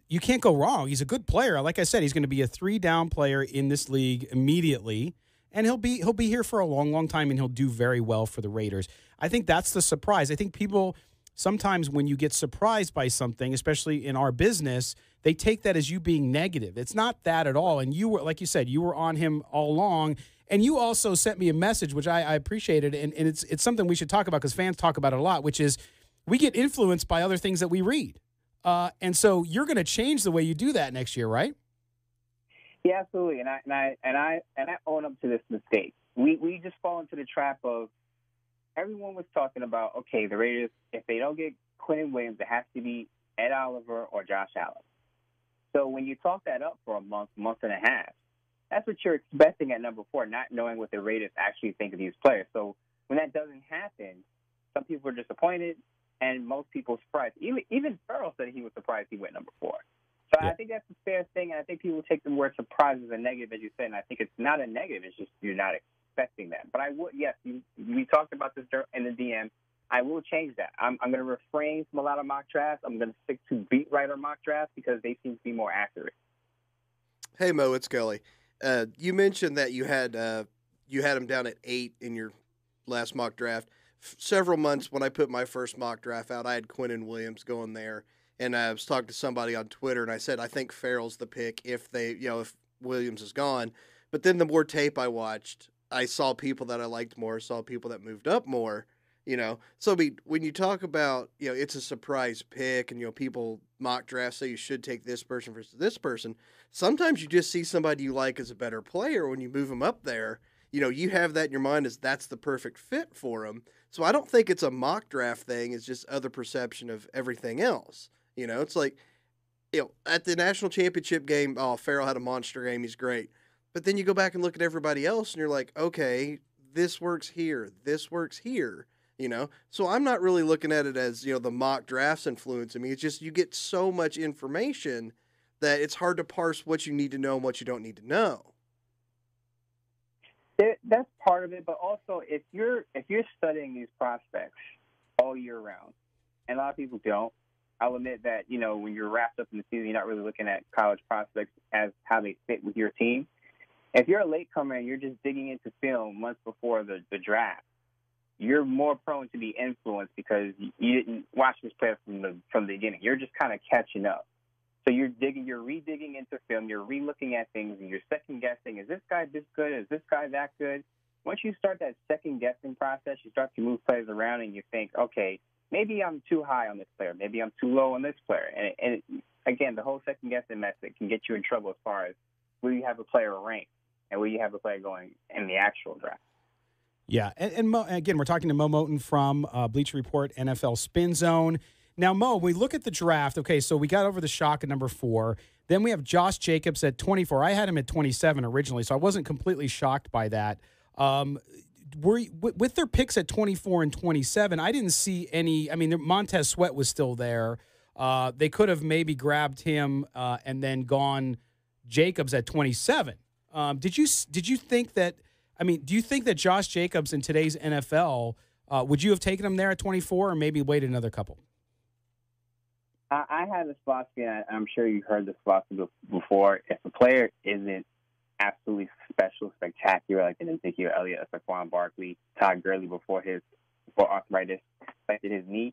you can't go wrong. He's a good player. Like I said, he's going to be a 3-down player in this league immediately. And he'll be here for a long, long time, and he'll do very well for the Raiders. I think that's the surprise. I think people sometimes when you get surprised by something, especially in our business, they take that as you being negative. It's not that at all. And you were, like you said, you were on him all along. And you also sent me a message, which I appreciated, and it's something we should talk about because fans talk about it a lot, which is we get influenced by other things that we read. And so you're going to change the way you do that next year, right? Yeah, absolutely. And I own up to this mistake. We just fall into the trap of everyone was talking about, okay, the Raiders, if they don't get Quentin Williams, it has to be Ed Oliver or Josh Allen. So when you talk that up for a month and a half, that's what you're expecting at number 4, not knowing what the Raiders actually think of these players. So when that doesn't happen, some people are disappointed, and most people are surprised. Even Farrell said he was surprised he went number 4. So I think that's a fair thing, and I think people take the word surprise as a negative, as you said, and I think it's not a negative. It's just you're not expecting that. But I would, yes, we talked about this in the DM. I will change that. I'm going to refrain from a lot of mock drafts. I'm going to stick to beat writer mock drafts because they seem to be more accurate. Hey, Mo, it's Gully. You mentioned that you had him down at 8 in your last mock draft. Several months when I put my first mock draft out, I had Quentin Williams going there. And I was talking to somebody on Twitter, and I said, I think Farrell's the pick if Williams is gone. But then the more tape I watched, I saw people that I liked more, saw people that moved up more, So when you talk about, it's a surprise pick and, people mock draft say you should take this person versus this person, sometimes you just see somebody you like as a better player when you move them up there. You have that in your mind as that's the perfect fit for them. So I don't think it's a mock draft thing. It's just other perception of everything else. It's like, at the national championship game, Farrell had a monster game. He's great. But then you go back and look at everybody else and you're like, okay, this works here. This works here, So I'm not really looking at it as, the mock drafts influencing me. It's just you get so much information that it's hard to parse what you need to know and what you don't need to know. That's part of it. But also, if you're studying these prospects all year round, and a lot of people don't, I'll admit that, when you're wrapped up in the season, you're not really looking at college prospects as how they fit with your team. If you're a latecomer and you're just digging into film months before the draft, you're more prone to be influenced because you didn't watch this player from the beginning. You're just kind of catching up. So you're re-digging into film, you're re-looking at things, and you're second-guessing, is this guy this good, is this guy that good? Once you start that second-guessing process, you start to move players around and you think, okay, maybe I'm too high on this player. Maybe I'm too low on this player. And again, the whole second-guessing method can get you in trouble as far as will you have a player ranked and will you have a player going in the actual draft. Yeah, and Mo, again, we're talking to Mo Moton from Bleacher Report, NFL Spin Zone. Now, Mo, when we look at the draft, okay, so we got over the shock at number 4. Then we have Josh Jacobs at 24. I had him at 27 originally, so I wasn't completely shocked by that. With their picks at 24 and 27, I didn't see any. I mean, Montez Sweat was still there. They could have maybe grabbed him and then gone Jacobs at 27. Did you think that? I mean, do you think that Josh Jacobs in today's NFL would you have taken him there at 24 or maybe waited another couple? I had this philosophy, and I'm sure you've heard this philosophy before. If a player isn't absolutely special, spectacular, like an Ezekiel Elliott, Saquon Barkley, Todd Gurley before arthritis affected his knee,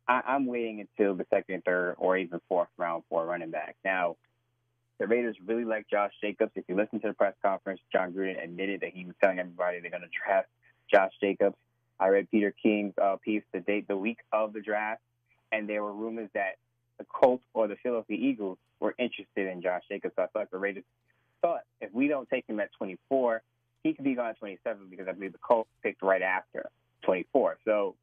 I'm waiting until the second, third, or even fourth round for a running back. Now, the Raiders really like Josh Jacobs. If you listen to the press conference, John Gruden admitted that he was telling everybody they're going to draft Josh Jacobs. I read Peter King's piece the week of the draft, and there were rumors that the Colts or the Philadelphia Eagles were interested in Josh Jacobs. So I thought the Raiders thought if we don't take him at 24, he could be gone at 27 because I believe the Colts picked right after 24. So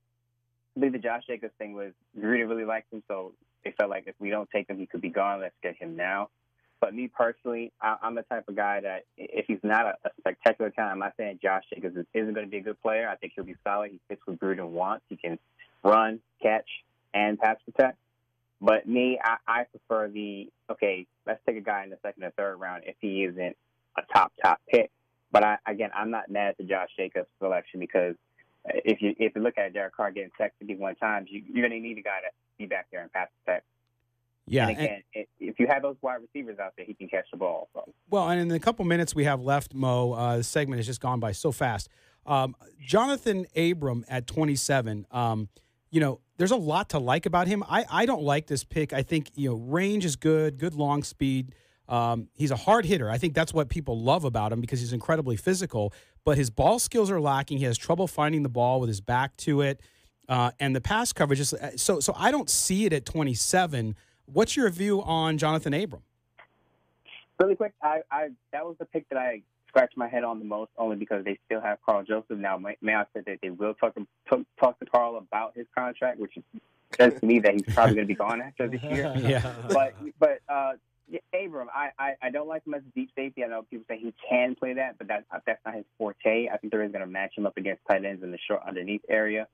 I believe the Josh Jacobs thing was Gruden really liked him, so they felt like if we don't take him, he could be gone. Let's get him now. But me personally, I'm the type of guy that if he's not a spectacular talent, I'm not saying Josh Jacobs isn't going to be a good player. I think he'll be solid. He fits what Gruden wants. He can run, catch, and pass protect. But me, I prefer let's take a guy in the second or third round if he isn't a top pick. But I'm not mad at the Josh Jacobs selection because if you look at Derek Carr getting sacked 51 times, you're going to need a guy to be back there and pass protect. Yeah, and again, if you have those wide receivers out there, he can catch the ball. So. Well, and in the couple minutes we have left, Mo, the segment has just gone by so fast. Jonathan Abram at 27, there's a lot to like about him. I don't like this pick. I think, range is good long speed. He's a hard hitter. I think that's what people love about him because he's incredibly physical, but his ball skills are lacking. He has trouble finding the ball with his back to it. and the pass coverage is so I don't see it at 27. What's your view on Jonathan Abram? Really quick, I that was the pick that I scratched my head on the most, only because they still have Carl Joseph. Now, Mayock said that they will talk to Carl about his contract, which says to me that he's probably going to be gone after this year. Yeah. But Abram, I don't like him as a deep safety. I know people say he can play that, but that's not his forte. I think they're going to match him up against tight ends in the short underneath area.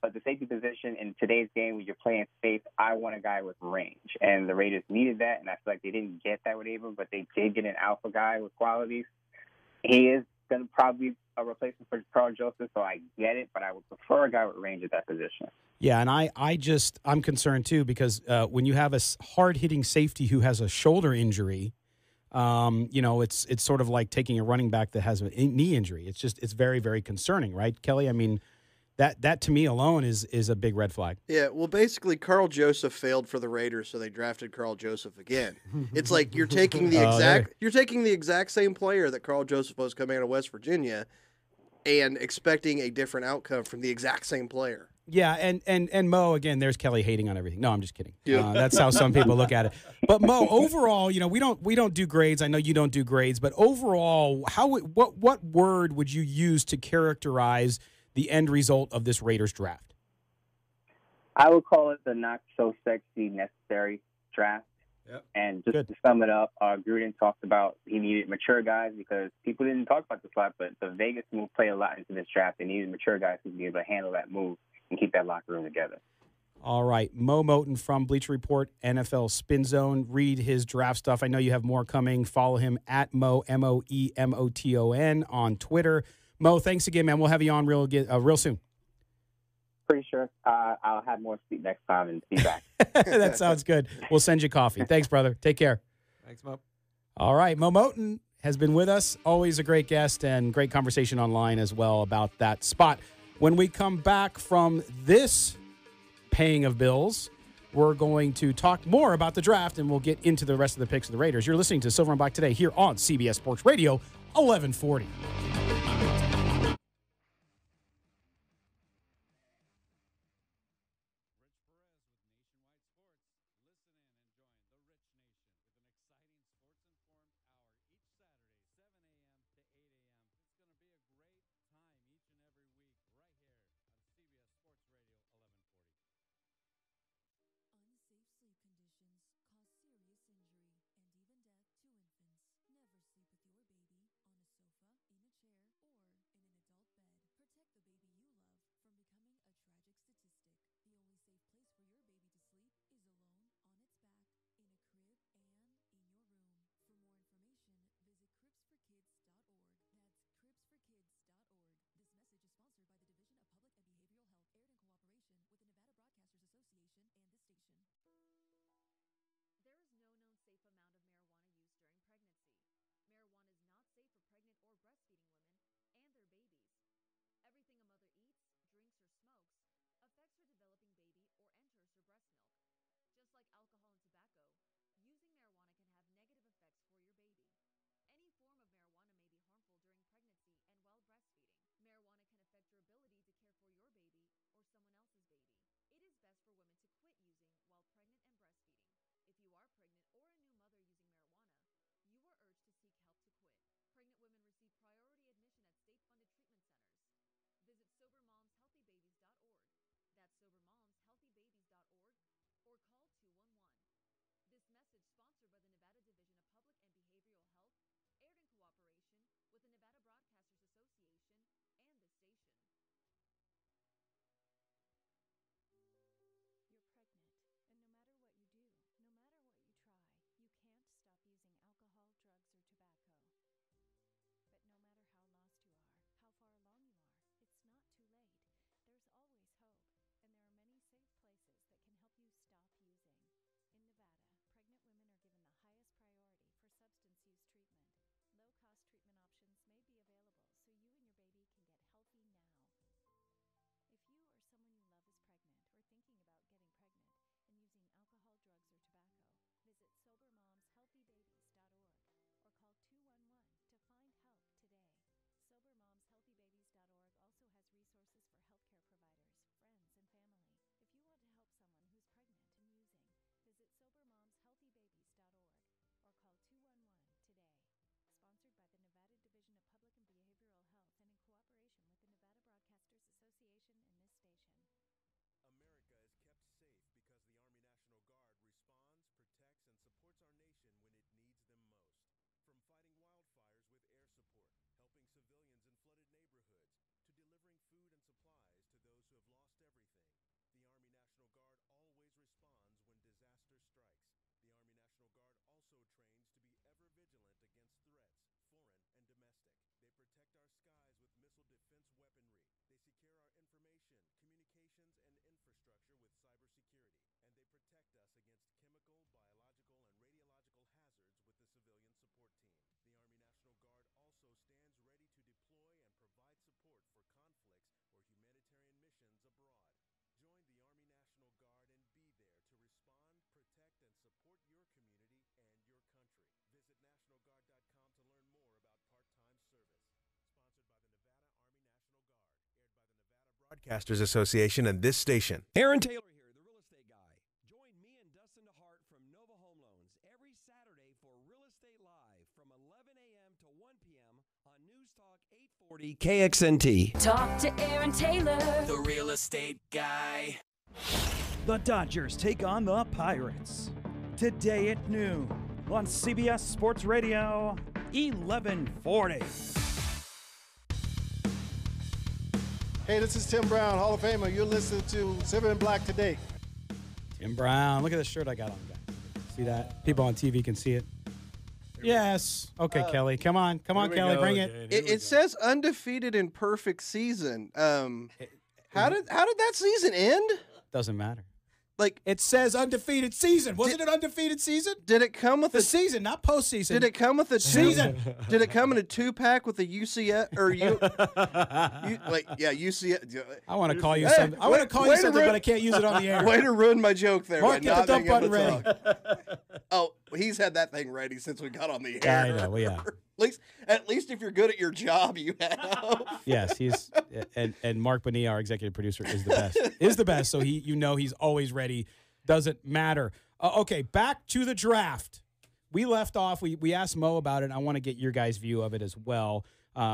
But the safety position in today's game, when you're playing safe, I want a guy with range. And the Raiders needed that, and I feel like they didn't get that with Abram, but they did get an alpha guy with qualities. He is going to probably be a replacement for Carl Joseph, so I get it, but I would prefer a guy with range at that position. Yeah, and I'm concerned too, because when you have a hard-hitting safety who has a shoulder injury, it's sort of like taking a running back that has a knee injury. It's very, very concerning, right, Kelly? I mean, that to me alone is a big red flag. Yeah, well, basically, Carl Joseph failed for the Raiders, so they drafted Carl Joseph again. It's like you're taking the exact same player that Carl Joseph was coming out of West Virginia, and expecting a different outcome from the exact same player. Yeah, and Mo, again, there's Kelly hating on everything. No, I'm just kidding. That's how some people look at it. But Mo, overall, we don't do grades. I know you don't do grades, but overall, what word would you use to characterize the end result of this Raiders draft? I would call it the not so sexy necessary draft. Yep. And just to sum it up, Gruden talked about he needed mature guys because people didn't talk about this a lot, but the Vegas move played a lot into this draft. They needed mature guys who would be able to handle that move and keep that locker room together. All right. Mo Moton from Bleacher Report, NFL Spin Zone. Read his draft stuff. I know you have more coming. Follow him at Mo, Moemoton on Twitter. Mo, thanks again, man. We'll have you on real soon. Pretty sure I'll have more sleep next time and be back. That sounds good. We'll send you coffee. Thanks, brother. Take care. Thanks, Mo. All right. Mo Moton has been with us. Always a great guest and great conversation online as well about that spot. When we come back from this paying of bills, we're going to talk more about the draft, and we'll get into the rest of the picks of the Raiders. You're listening to Silver and Black today here on CBS Sports Radio, 1140. Broadcasters Association and this station. Aaron Taylor here, the real estate guy. Join me and Dustin DeHart from Nova Home Loans every Saturday for Real Estate Live from 11 a.m. to 1 p.m. on News Talk 840 KXNT. Talk to Aaron Taylor, the real estate guy. The Dodgers take on the Pirates today at noon on CBS Sports Radio 1140. Hey, this is Tim Brown, Hall of Famer. You're listening to Silver and Black today. Tim Brown. Look at the shirt I got on, guys. See that? People on TV can see it. Yes. Okay, Kelly. Come on, Kelly. Bring it. It says undefeated in perfect season. How did that season end? Doesn't matter. Like it says undefeated season. Wasn't it undefeated season? Did it come with the season, not postseason? Did it come with a season? Did it come in a 2-pack with a UCF or UCF? I want to call you something. I want to call you something, but I can't use it on the air. Way to ruin my joke there. Mark, get the dump button ready. Oh, he's had that thing ready since we got on the air. I know. Yeah. At least if you're good at your job, you have. Yes, he's and Mark Bonilla, our executive producer, is the best. Is the best. So he's always ready. Doesn't matter. Okay, back to the draft. We left off. We asked Mo about it. I want to get your guys' view of it as well.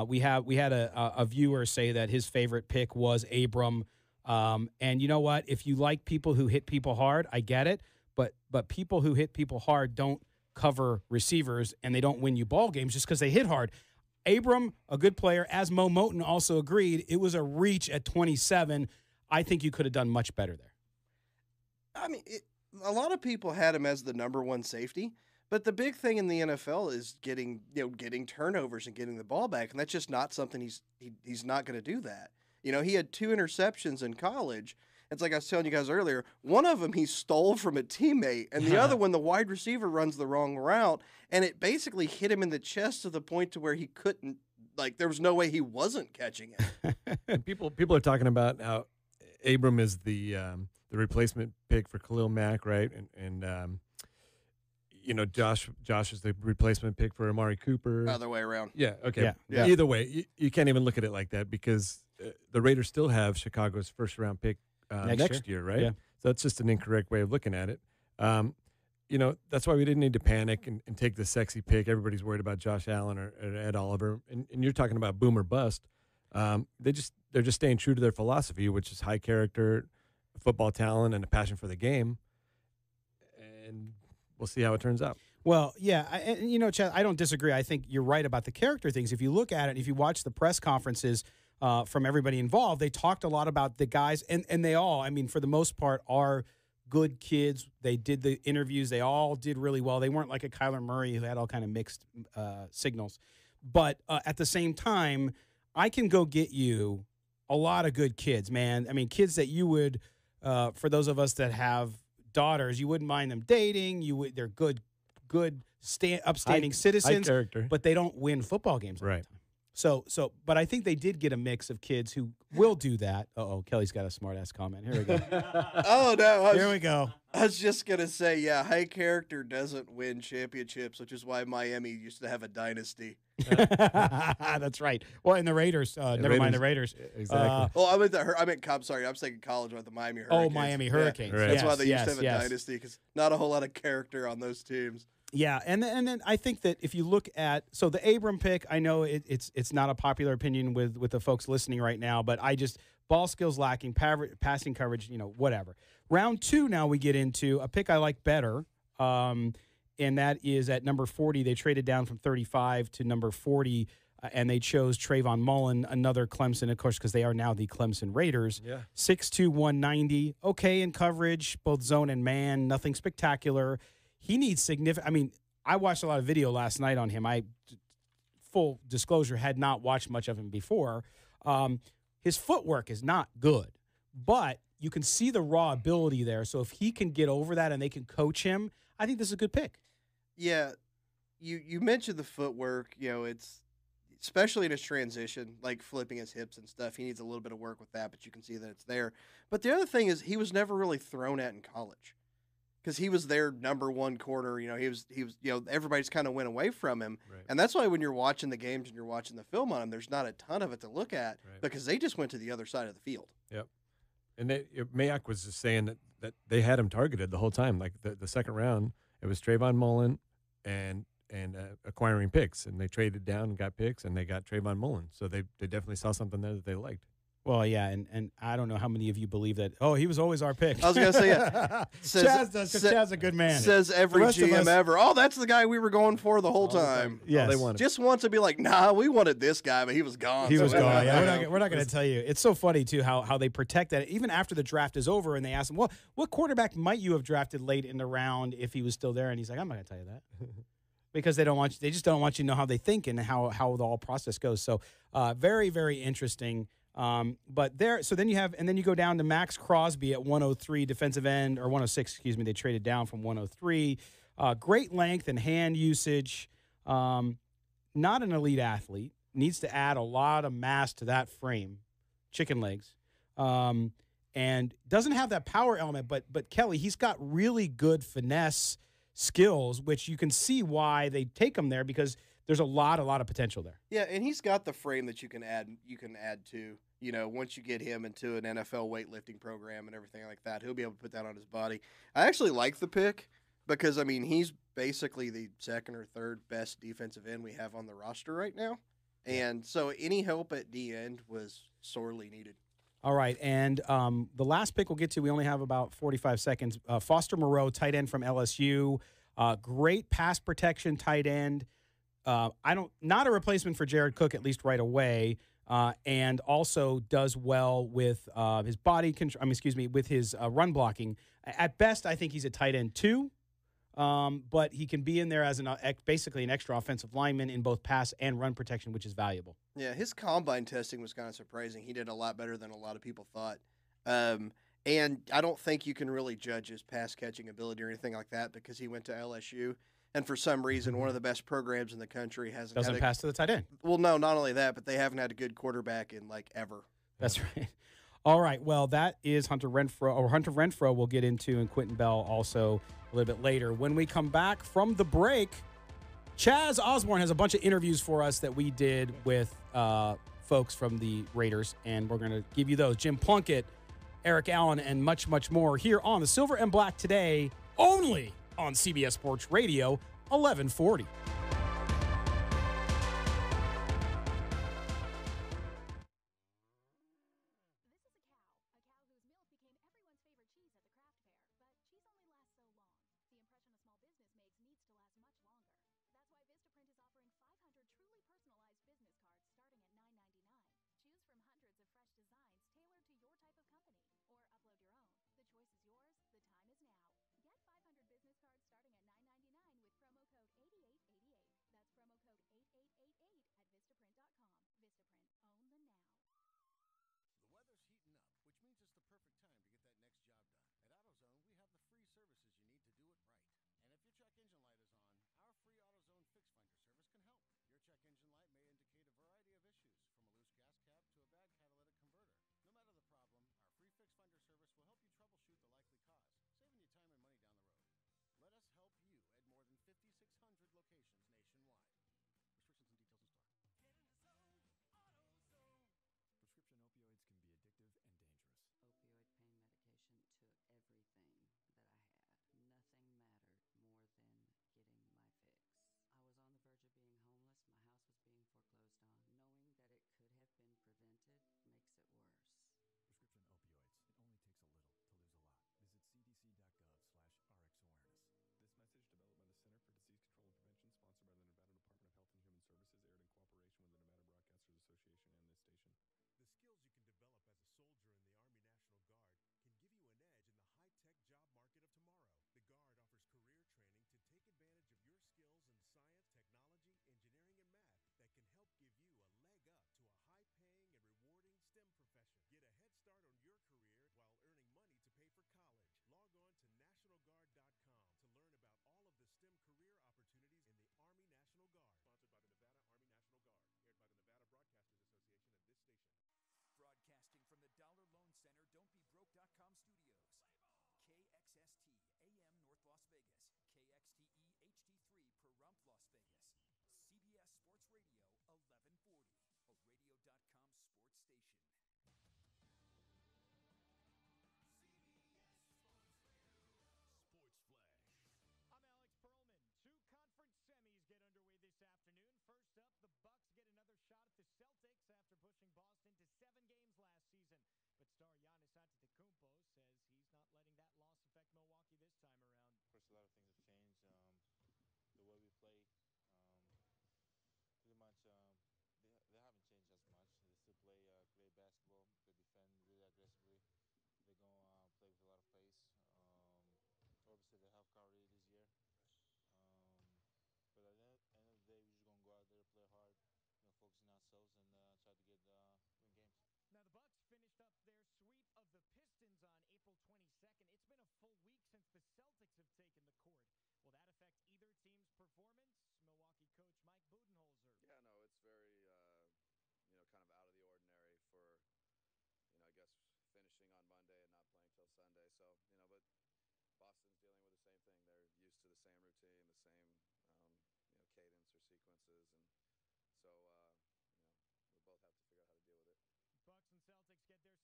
We had a viewer say that his favorite pick was Abram. And you know what? If you like people who hit people hard, I get it. But people who hit people hard don't cover receivers, and they don't win you ball games just because they hit hard. Abram, a good player, as Mo Moton also agreed, it was a reach at 27. I think you could have done much better there. I mean, a lot of people had him as the number one safety, but the big thing in the NFL is getting turnovers and getting the ball back, and that's just not something he's not going to do that. You know, he had 2 interceptions in college. It's like I was telling you guys earlier, one of them he stole from a teammate, and the other one, the wide receiver runs the wrong route, and it basically hit him in the chest to the point to where he couldn't, like, there was no way he wasn't catching it. And people are talking about how Abram is the replacement pick for Khalil Mack, right? And you know, Josh is the replacement pick for Amari Cooper. Other way around. Yeah, okay. Yeah. Either way, you can't even look at it like that because the Raiders still have Chicago's first-round pick next year, right? Yeah. So that's just an incorrect way of looking at it. You know, that's why we didn't need to panic and take the sexy pick. Everybody's worried about Josh Allen or Ed Oliver. And you're talking about boom or bust. They're just staying true to their philosophy, which is high character, football talent, and a passion for the game. And we'll see how it turns out. Well, yeah, and you know, Chad, I don't disagree. I think you're right about the character things. If you look at it, if you watch the press conferences from everybody involved, they talked a lot about the guys, and they all, I mean, for the most part, are good kids. They did the interviews. They all did really well. They weren't like a Kyler Murray who had all kind of mixed signals. But at the same time, I can go get you a lot of good kids, man. I mean, kids that you would, for those of us that have daughters, you wouldn't mind them dating. They're good, upstanding citizens, high character, but they don't win football games all the time. So, but I think they did get a mix of kids who will do that. Kelly's got a smart-ass comment. Here we go. Oh, no. Here we go. I was just going to say, yeah, high character doesn't win championships, which is why Miami used to have a dynasty. That's right. Well, and the Raiders, never mind the Raiders. Exactly. I'm sorry. I'm thinking college with the Miami Hurricanes. Oh, Miami Hurricanes. Yeah. Right. That's why they used to have a yes. dynasty, because not a whole lot of character on those teams. Yeah, and then I think that if you look at the Abram pick, I know it's not a popular opinion with the folks listening right now, but I just ball skills lacking, passing coverage, whatever. Round 2 now we get into a pick I like better, and that is at number 40. They traded down from 35 to number 40, and they chose Trayvon Mullen, another Clemson, of course, because they are now the Clemson Raiders. Yeah. 6'2", 190, okay in coverage, both zone and man, nothing spectacular. He needs significant. I mean, I watched a lot of video last night on him. Full disclosure, had not watched much of him before. His footwork is not good, but you can see the raw ability there. So if he can get over that and they can coach him, I think this is a good pick. Yeah, you mentioned the footwork. It's especially in his transition, like flipping his hips and stuff. He needs a little bit of work with that, but you can see that it's there. But the other thing is he was never really thrown at in college because he was their number one corner. He was. Everybody's kind of went away from him, Right. and that's why when you're watching the games and you're watching the film on him, there's not a ton of it to look at because they just went to the other side of the field. Yep. And Mayak was just saying that they had him targeted the whole time. Like the second round, it was Trayvon Mullen and acquiring picks, and they traded down and got picks, and they got Trayvon Mullen. So they definitely saw something there that they liked. Well, yeah, and I don't know how many of you believe that, he was always our pick. I was going to say, yeah. Chaz does, because Chaz's a good man. Says every GM ever, that's the guy we were going for the whole time. Yes. They wanted. Just wants to be like, nah, we wanted this guy, but he was gone. He was gone. Yeah, we're not going to tell you. It's so funny, too, how they protect that. Even after the draft is over and they ask him, well, what quarterback might you have drafted late in the round if he was still there? And he's like, I'm not going to tell you that. Because they just don't want you to know how they think and how the whole process goes. So very, very interesting. So then you go down to Max Crosby at 103 defensive end, or 106, excuse me. They traded down from 103. Great length and hand usage. Not an elite athlete. Needs to add a lot of mass to that frame. Chicken legs. And doesn't have that power element, but Kelly, he's got really good finesse skills, which you can see why they take him there, because there's a lot of potential there. Yeah, and he's got the frame that you can add to, once you get him into an NFL weightlifting program and everything like that, he'll be able to put that on his body. I actually like the pick because, he's basically the second or third best defensive end we have on the roster right now. And so any help at D end was sorely needed. All right, and the last pick we'll get to, we only have about 45 seconds. Foster Moreau, tight end from LSU. Great pass protection tight end. Not a replacement for Jared Cook, at least right away, and also does well with his body control. With his run blocking. At best, I think he's a tight end 2, but he can be in there as basically an extra offensive lineman in both pass and run protection, which is valuable. Yeah, his combine testing was kind of surprising. He did a lot better than a lot of people thought. And I don't think you can really judge his pass catching ability or anything like that because he went to LSU. And for some reason, one of the best programs in the country doesn't pass to the tight end. Well, no, not only that, but they haven't had a good quarterback in ever. That's right. All right. Well, that is Hunter Renfrow we'll get into, and Quentin Bell also a little bit later. When we come back from the break, Chaz Osborne has a bunch of interviews for us that we did with folks from the Raiders, and we're going to give you those. Jim Plunkett, Eric Allen, and much, much more here on the Silver and Black today, only on CBS Sports Radio, 1140. lot of things have changed. The way we play, pretty much, they haven't changed as much. They still play great basketball. They defend really aggressively. They're going to play with a lot of pace. Obviously, they have Kyrie this year. But at the end of the day, we're just going to go out there, play hard, focus on ourselves, and try to win games. Now, the Bucks finished up their sweep of the Pistons on April 22nd. It's been a full week since the Celtics have taken the court. Will that affect either team's performance? Milwaukee coach Mike Budenholzer. Yeah, no, it's very, kind of out of the ordinary for, I guess finishing on Monday and not playing till Sunday. So, but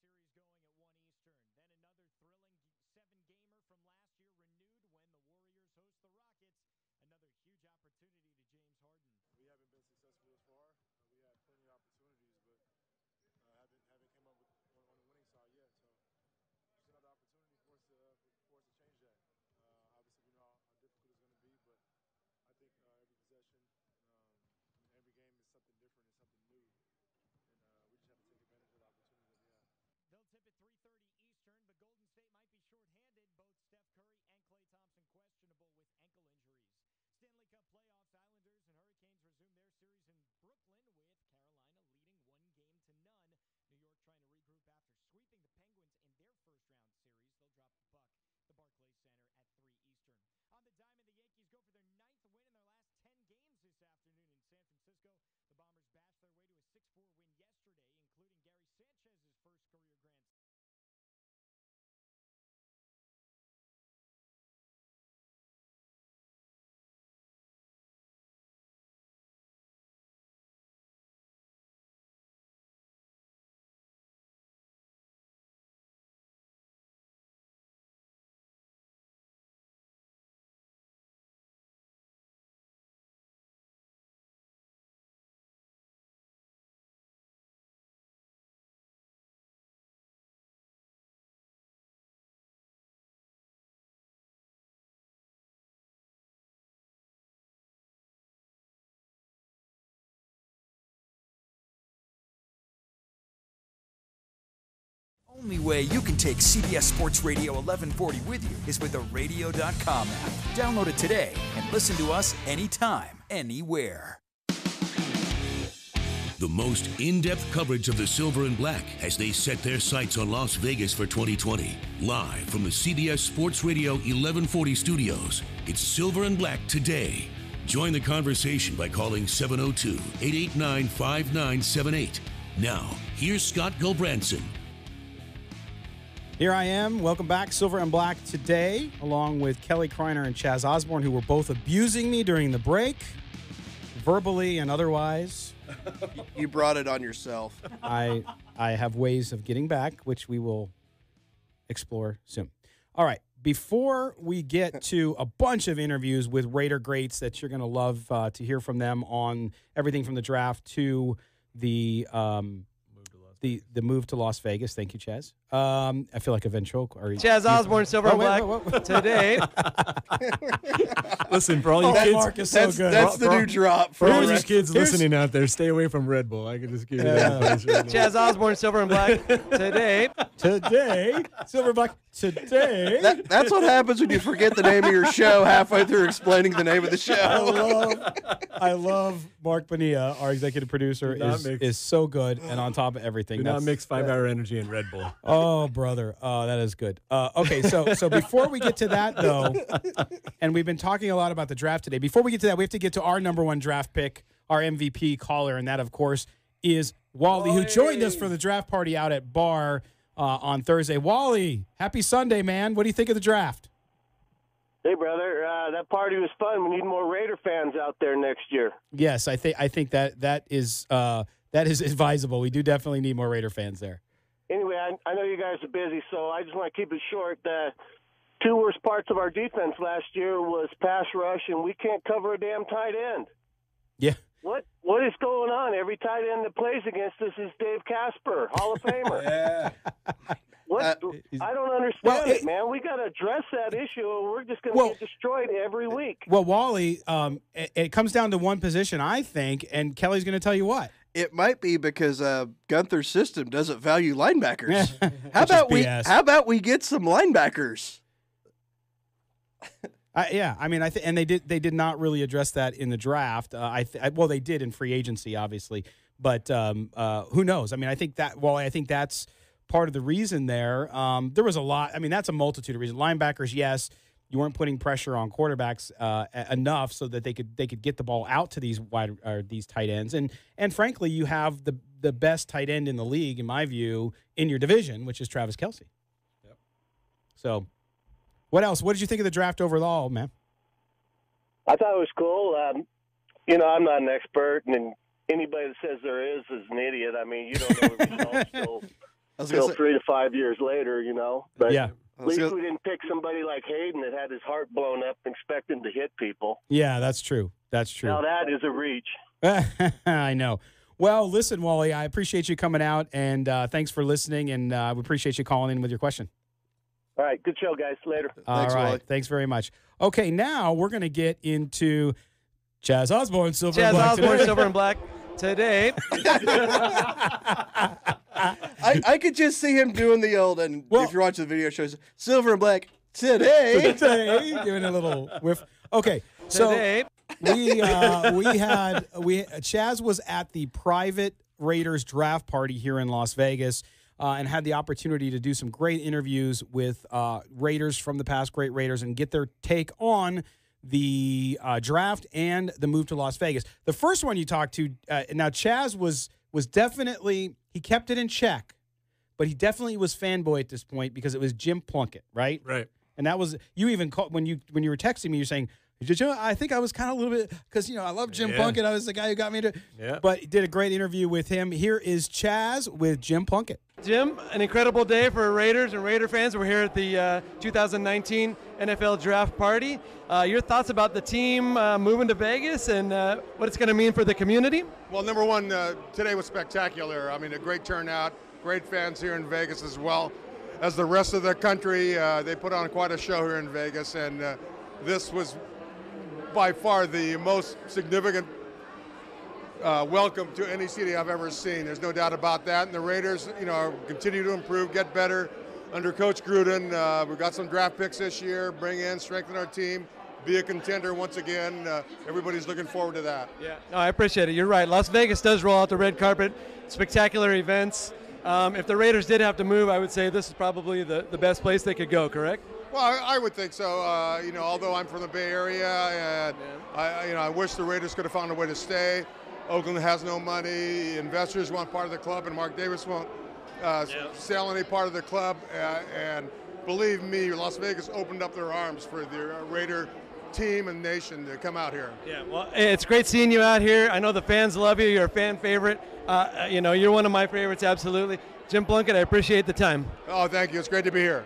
Boston's dealing with the same thing. They're used to the same routine, the same, cadence or sequences, and so, we both have to figure out how to deal with it. Bucks and Celtics get their series going at 1 Eastern. Then another thrilling 7-gamer from last year renewed when the Warriors host the Rockets. Another huge opportunity to James Harden. We haven't been successful thus far. We had plenty of opportunities, but haven't came up with on the winning side yet. So just another opportunity for us to change that. Obviously, we know how difficult it's going to be, but I think every possession, every game is something different and something new, and we just have to take advantage of the opportunity that we have. They'll tip at 3:30 Eastern, but Golden State might be shorthanded. Both Steph Curry and Klay Thompson questionable with ankle injuries. Stanley Cup playoffs, Islanders and Hurricanes resume their series in Brooklyn with Carolina leading 1-0. New York trying to regroup after sweeping the Penguins in their first-round series. They'll drop the puck the Barclays Center at 3 Eastern. On the diamond, the Yankees go for their 9th win in their last 10 games this afternoon in San Francisco. The Bombers bashed their way to a 6-4 win yesterday, including Gary Sanchez's first career grand slam. Only way you can take CBS Sports Radio 1140 with you is with the radio.com app. Download it today and listen to us anytime, anywhere. The most in-depth coverage of the Silver and Black as they set their sights on Las Vegas for 2020. Live from the CBS Sports Radio 1140 studios, it's Silver and Black today. Join the conversation by calling 702-889-5978. Now, here's Scott Gulbranson. Here I am. Welcome back, Silver and Black today, along with Kelly Kreiner and Chaz Osborne, who were both abusing me during the break, verbally and otherwise. You brought it on yourself. I have ways of getting back, which we will explore soon. All right. Before we get to a bunch of interviews with Raider greats that you're going to love to hear from them on everything from the draft to the move to Las Vegas. Thank you, Chaz. I feel like a ventriloquist. Chaz Osborne, Silver and Black, today. Listen, for all you kids, Mark is so good. That's the new drop. For all you kids listening out there, stay away from Red Bull. I can just give you that advice right now. Chaz Osborne, Silver and Black, today. Today, Silver and Black, today. That's what happens when you forget the name of your show halfway through explaining the name of the show. I love Mark Bonilla, our executive producer, is so good and on top of everything. Do not mix 5-hour energy and Red Bull. Oh, brother. Oh, that is good. Okay, so before we get to that, though, and we've been talking a lot about the draft today. Before we get to that, we have to get to our number one draft pick, our MVP caller, and that, of course, is Wally, who joined us for the draft party out at Bar on Thursday. Wally, happy Sunday, man. What do you think of the draft? Hey, brother. That party was fun. We need more Raider fans out there next year. Yes, I think that is advisable. We do definitely need more Raider fans there. Anyway, I know you guys are busy, so I just want to keep it short. The two worst parts of our defense last year was pass rush, and we can't cover a damn tight end. Yeah. What is going on? Every tight end that plays against us is Dave Casper, Hall of Famer. Yeah. What? I don't understand it, man. We got to address that issue, or we're just going to get destroyed every week. Well, Wally, it comes down to one position, I think, and Kelly's going to tell you what. It might be because Gunther's system doesn't value linebackers. How about we get some linebackers? Yeah, I mean, and they did not really address that in the draft. Well, they did in free agency, obviously, but who knows? I mean, I think that's part of the reason there. There was a lot. I mean, that's a multitude of reasons. Linebackers, yes, you weren't putting pressure on quarterbacks enough so that they could get the ball out to these these tight ends, and frankly, you have the best tight end in the league, in my view, in your division, which is Travis Kelce. Yep. So. What else? What did you think of the draft overall, man? I thought it was cool. I'm not an expert, and anybody that says there is an idiot. I mean, you don't know the results till 3 to 5 years later, But yeah. At least we didn't pick somebody like Hayden that had his heart blown up expecting to hit people. Yeah, that's true. That's true. Now that is a reach. I know. Well, listen, Wally, I appreciate you coming out, and thanks for listening, and we appreciate you calling in with your question. All right, good show, guys. Later. Thanks, Wally. Thanks very much. Okay, now we're going to get into Chaz Osborne, Silver and Black. Chaz Osborne, Silver and Black today. I could just see him doing the old, and if you're watching the video, shows Silver and Black today. Doing a little whiff. Okay, so Chaz was at the private Raiders draft party here in Las Vegas. And had the opportunity to do some great interviews with Raiders from the past, great Raiders, and get their take on the draft and the move to Las Vegas. The first one you talked to, now Chaz was definitely, he kept it in check, but he definitely was fanboy at this point because it was Jim Plunkett, right? Right. And that was, you even called, when you were texting me, you're saying, I think I was kind of a little bit, because, I love Jim Plunkett. I was the guy who got me to, but he did a great interview with him. Here is Chaz with Jim Plunkett. Jim, an incredible day for Raiders and Raider fans. We're here at the 2019 NFL Draft Party. Your thoughts about the team moving to Vegas and what it's going to mean for the community? Well, number one, today was spectacular. I mean, a great turnout, great fans here in Vegas as well as the rest of the country. They put on quite a show here in Vegas, and this was by far the most significant welcome to any city I've ever seen. There's no doubt about that. And the Raiders, continue to improve, get better under Coach Gruden. We've got some draft picks this year, bring in, strengthen our team, be a contender once again. Everybody's looking forward to that. Yeah, no, I appreciate it. You're right. Las Vegas does roll out the red carpet, spectacular events. If the Raiders did have to move, I would say this is probably the best place they could go, correct? Well, I would think so. Although I'm from the Bay Area, and I wish the Raiders could have found a way to stay. Oakland has no money. Investors want part of the club, and Mark Davis won't sell any part of the club. And believe me, Las Vegas opened up their arms for the Raider team and nation to come out here. Yeah, well, it's great seeing you out here. I know the fans love you. You're a fan favorite. You're one of my favorites, absolutely. Jim Plunkett, I appreciate the time. Oh, thank you. It's great to be here.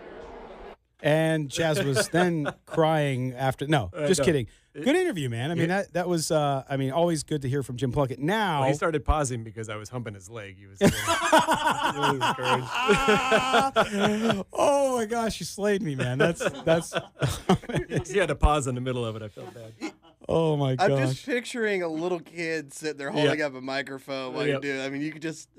And Chaz was then crying after. No, just kidding. Good interview, man. I mean, that was, always good to hear from Jim Plunkett. Now. Well, he started pausing because I was humping his leg. He was really encouraged. Oh, my gosh. You slayed me, man. That's. He had to pause in the middle of it. I felt bad. Oh, my gosh. I'm just picturing a little kid sitting there holding up a microphone while you do it. I mean, you could just.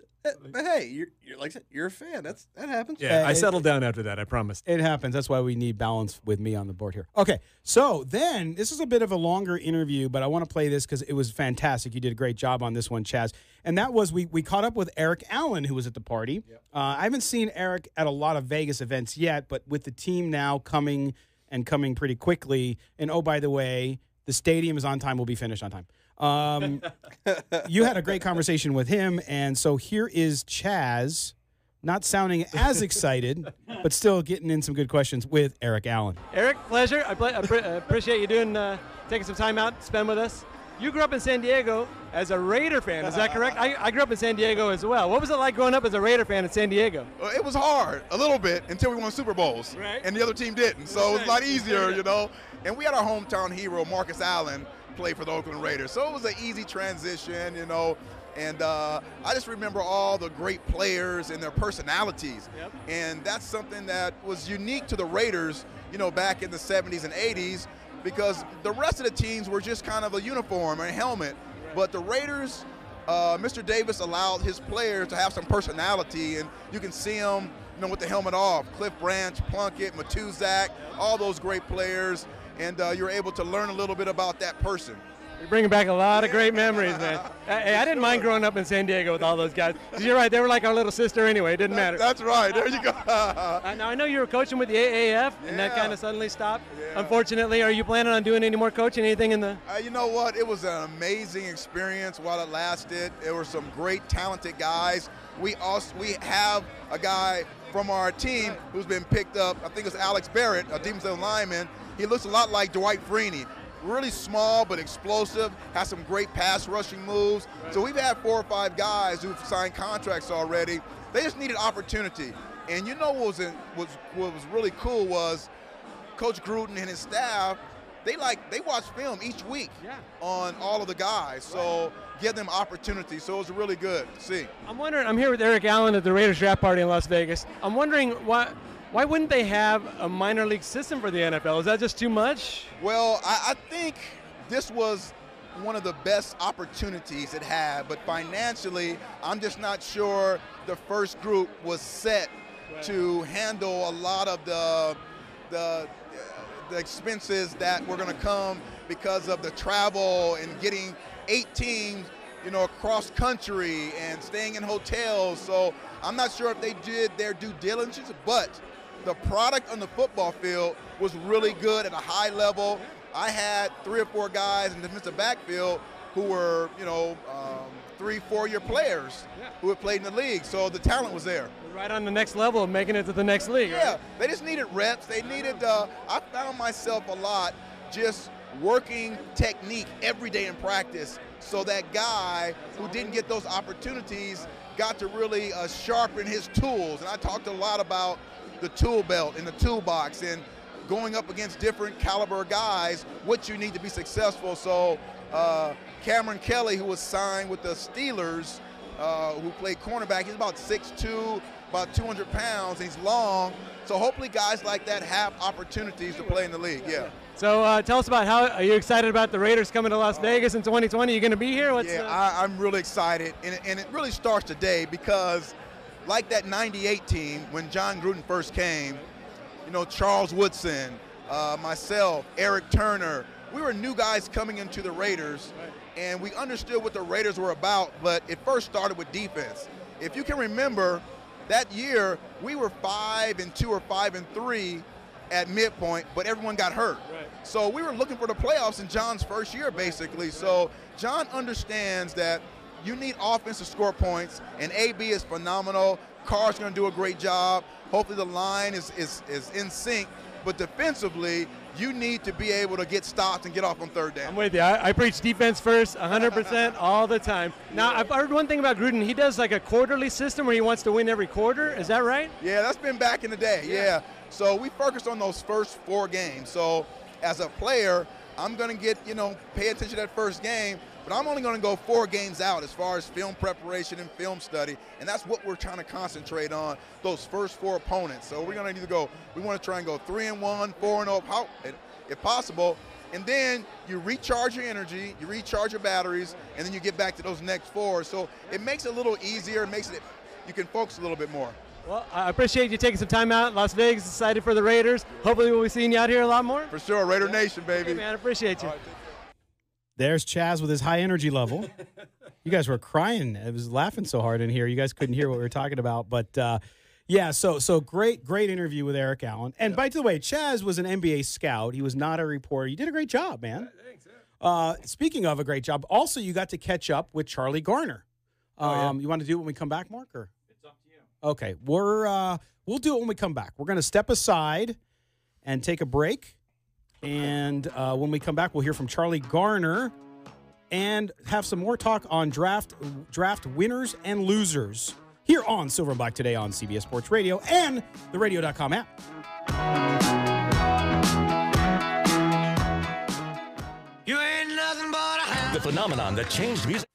But hey, you're like I said, you're a fan. That happens. Yeah, I settled down after that. I promised. It happens. That's why we need balance with me on the board here. Okay, so then this is a bit of a longer interview, but I want to play this because it was fantastic. You did a great job on this one, Chaz. And that was we caught up with Eric Allen, who was at the party. Yep. I haven't seen Eric at a lot of Vegas events yet, but with the team now coming pretty quickly. And oh, by the way, the stadium is on time. Will be finished on time. You had a great conversation with him, and so here is Chaz, not sounding as excited, but still getting in some good questions with Eric Allen. Eric, pleasure. I appreciate you taking some time out to spend with us. You grew up in San Diego as a Raider fan, is that correct? I grew up in San Diego as well. What was it like growing up as a Raider fan in San Diego? Well, it was hard, a little bit, until we won Super Bowls, and the other team didn't. So it was a lot easier, And we had our hometown hero, Marcus Allen, play for the Oakland Raiders. So it was an easy transition, And I just remember all the great players and their personalities. Yep. And that's something that was unique to the Raiders, back in the 70s and 80s, because the rest of the teams were just kind of a uniform or a helmet. Right. But the Raiders, Mr. Davis allowed his players to have some personality, and you can see them, with the helmet off. Cliff Branch, Plunkett, Matuzak, all those great players, and you're able to learn a little bit about that person. You're bringing back a lot of great memories, man. Hey, I didn't mind growing up in San Diego with all those guys. 'Cause you're right, they were like our little sister anyway. It didn't matter. That's right. There you go. Now, I know you were coaching with the AAF, and that kind of suddenly stopped. Yeah. Unfortunately, are you planning on doing any more coaching, anything in the? You know what? It was an amazing experience while it lasted. There were some great, talented guys. We have a guy from our team who's been picked up. I think it's Alex Barrett, a defensive lineman. He looks a lot like Dwight Freeney. Really small but explosive, has some great pass rushing moves. So we've had 4 or 5 guys who've signed contracts already. They just needed opportunity. And what was really cool was Coach Gruden and his staff, they watch film each week on all of the guys. So give them opportunity. So it was really good to see. I'm here with Eric Allen at the Raiders draft party in Las Vegas. I'm wondering why wouldn't they have a minor league system for the NFL? Is that just too much? Well, I think this was one of the best opportunities it had, but financially, I'm just not sure the first group was set to handle a lot of the expenses that were going to come because of the travel and getting 8 teams, across country and staying in hotels. So I'm not sure if they did their due diligence, but the product on the football field was really good at a high level. I had 3 or 4 guys in the defensive backfield who were, 3-4-year players who had played in the league. So the talent was there. Right on the next level of making it to the next league. Yeah, right? They just needed reps. They needed, I found myself a lot just working technique every day in practice, so that guy who didn't get those opportunities got to really sharpen his tools. And I talked a lot about the tool belt and the toolbox and going up against different caliber guys, what you need to be successful. So Cameron Kelly, who was signed with the Steelers, who played cornerback, he's about 6'2", about 200 pounds, and he's long. So hopefully guys like that have opportunities to play in the league, yeah. So tell us about are you excited about the Raiders coming to Las Vegas in 2020? Are you going to be here? I'm really excited, and it really starts today because like that 98 team, when John Gruden first came, Charles Woodson, myself, Eric Turner, we were new guys coming into the Raiders, and we understood what the Raiders were about, but it first started with defense. If you can remember, that year we were 5-2 or 5-3 at midpoint, but everyone got hurt. Right. So we were looking for the playoffs in John's first year, basically. So John understands that you need offense to score points, and AB is phenomenal. Carr's going to do a great job. Hopefully the line is in sync. But defensively, you need to be able to get stops and get off on third down. I'm with you. I preach defense first 100% all the time. Now, I've heard one thing about Gruden. He does like a quarterly system where he wants to win every quarter. Is that right? Yeah, that's been back in the day, yeah. So we focused on those first 4 games. So as a player, I'm going to pay attention to that first game, but I'm only going to go 4 games out as far as film preparation and film study, and that's what we're trying to concentrate on, those first 4 opponents. So we're going to we want to try and go 3-1, 4-0, if possible, and then you recharge your energy, you recharge your batteries, and then you get back to those next 4. So it makes it a little easier, you can focus a little bit more. Well, I appreciate you taking some time out. Las Vegas, excited for the Raiders. Hopefully we'll be seeing you out here a lot more. For sure, Raider Nation, baby. Hey, man, I appreciate you. There's Chaz with his high energy level. You guys were crying. I was laughing so hard in here. You guys couldn't hear what we were talking about. But, so great interview with Eric Allen. And by the way, Chaz was an NBA scout. He was not a reporter. You did a great job, man. Thanks. Speaking of a great job, also you got to catch up with Charlie Garner. You want to do it when we come back, Mark? Or? Okay, we'll do it when we come back. We're going to step aside and take a break. And when we come back, we'll hear from Charlie Garner and have some more talk on draft winners and losers here on Silver and Black today on CBS Sports Radio and the radio.com app. You ain't nothing but a hound. The phenomenon that changed music.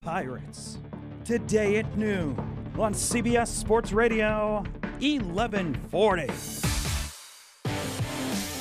Pirates. Today at noon on CBS Sports Radio, 1140.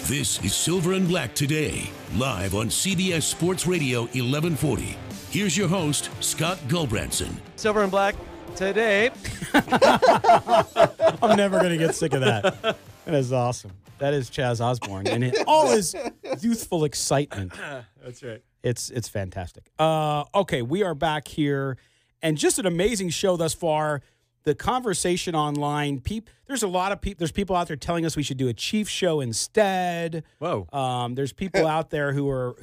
This is Silver and Black Today, live on CBS Sports Radio 1140. Here's your host, Scott Gulbranson. Silver and Black Today. I'm never going to get sick of that. That is awesome. That is Chaz Osborne and all his youthful excitement. That's right. It's fantastic. Okay, we are back here, and just an amazing show thus far. The conversation online, there's a lot of people. There's people out there telling us we should do a Chiefs show instead. Whoa. There's people out there who are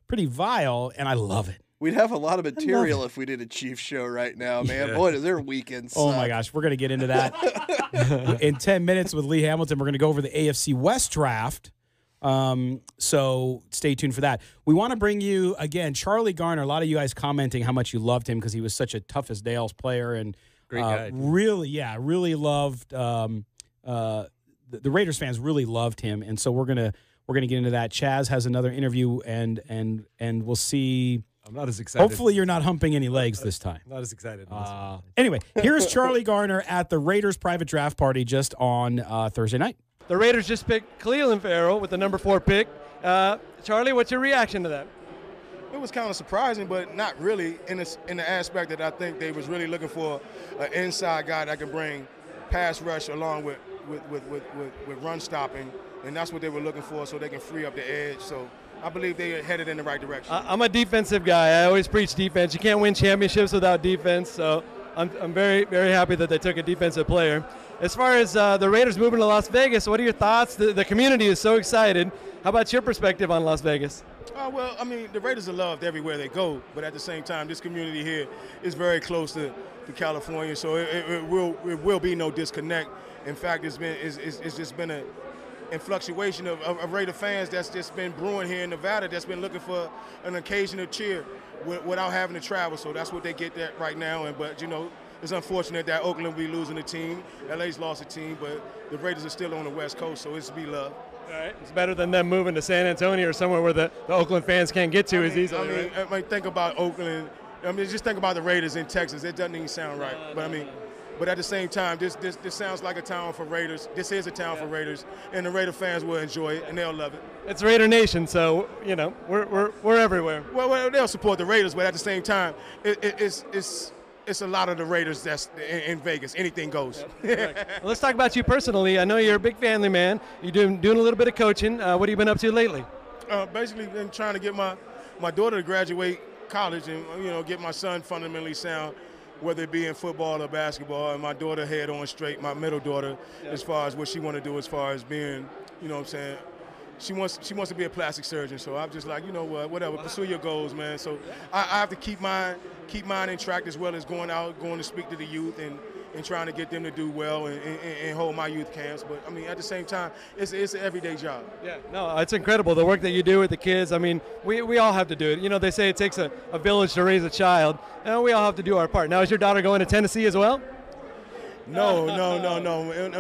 pretty vile, and I love it. We'd have a lot of material if we did a Chiefs show right now, man. Yeah. Boy, their weekends Oh suck. my gosh, we're going to get into that in 10 minutes with Lee Hamilton. We're going to go over the AFC West draft. So stay tuned for that. We want to bring you again, Charlie Garner. A lot of you guys commenting how much you loved him because he was such a tough as nails player and great guy. Really loved the Raiders fans really loved him, and so we're gonna get into that. Chaz has another interview, and we'll see. I'm not as excited. Hopefully, you're not humping any legs this time. I'm not as excited. On this one. Anyway, here's Charlie Garner at the Raiders private draft party just on Thursday night. The Raiders just picked Clelin Ferrell with the number 4 pick. Charlie, what's your reaction to that? It was kind of surprising, but not really in the aspect that I think they was really looking for an inside guy that could bring pass rush along with run stopping, and that's what they were looking for so they can free up the edge. So I believe they are headed in the right direction. I'm a defensive guy. I always preach defense. You can't win championships without defense, so I'm very, very happy that they took a defensive player. As far as the Raiders moving to Las Vegas, what are your thoughts? The community is so excited. How about your perspective on Las Vegas? Well, I mean, the Raiders are loved everywhere they go, but at the same time, this community here is very close to California, so it will be no disconnect. In fact, it's just been a fluctuation of Raider fans that's just been brewing here in Nevada that's been looking for an occasional cheer without having to travel. So that's what they get that right now. But it's unfortunate that Oakland will be losing a team. LA's lost a team, but the Raiders are still on the West Coast, so it's to be loved. All right. It's better than them moving to San Antonio or somewhere where the Oakland fans can't get to as easily. I mean, think about Oakland. I mean, just think about the Raiders in Texas. It doesn't even sound right. But at the same time, this sounds like a town for Raiders. This is a town for Raiders, and the Raider fans will enjoy it, and they'll love it. It's Raider Nation, so we're everywhere. Well, they'll support the Raiders, but at the same time, it's a lot of the Raiders that's in Vegas. Anything goes. Well, let's talk about you personally. I know you're a big family man. You're doing a little bit of coaching. What have you been up to lately? Basically, been trying to get my daughter to graduate college and get my son fundamentally sound, whether it be in football or basketball, and my daughter head on straight, my middle daughter, as far as what she want to do as far as being, what I'm saying, she wants to be a plastic surgeon. So I'm just like, whatever, pursue your goals, man. So I have to keep mine in track as well as going to speak to the youth and trying to get them to do well and hold my youth camps. But, I mean, at the same time, it's an everyday job. Yeah, no, it's incredible, the work that you do with the kids. I mean, we all have to do it. They say it takes a village to raise a child, and we all have to do our part. Now, is your daughter going to Tennessee as well? No.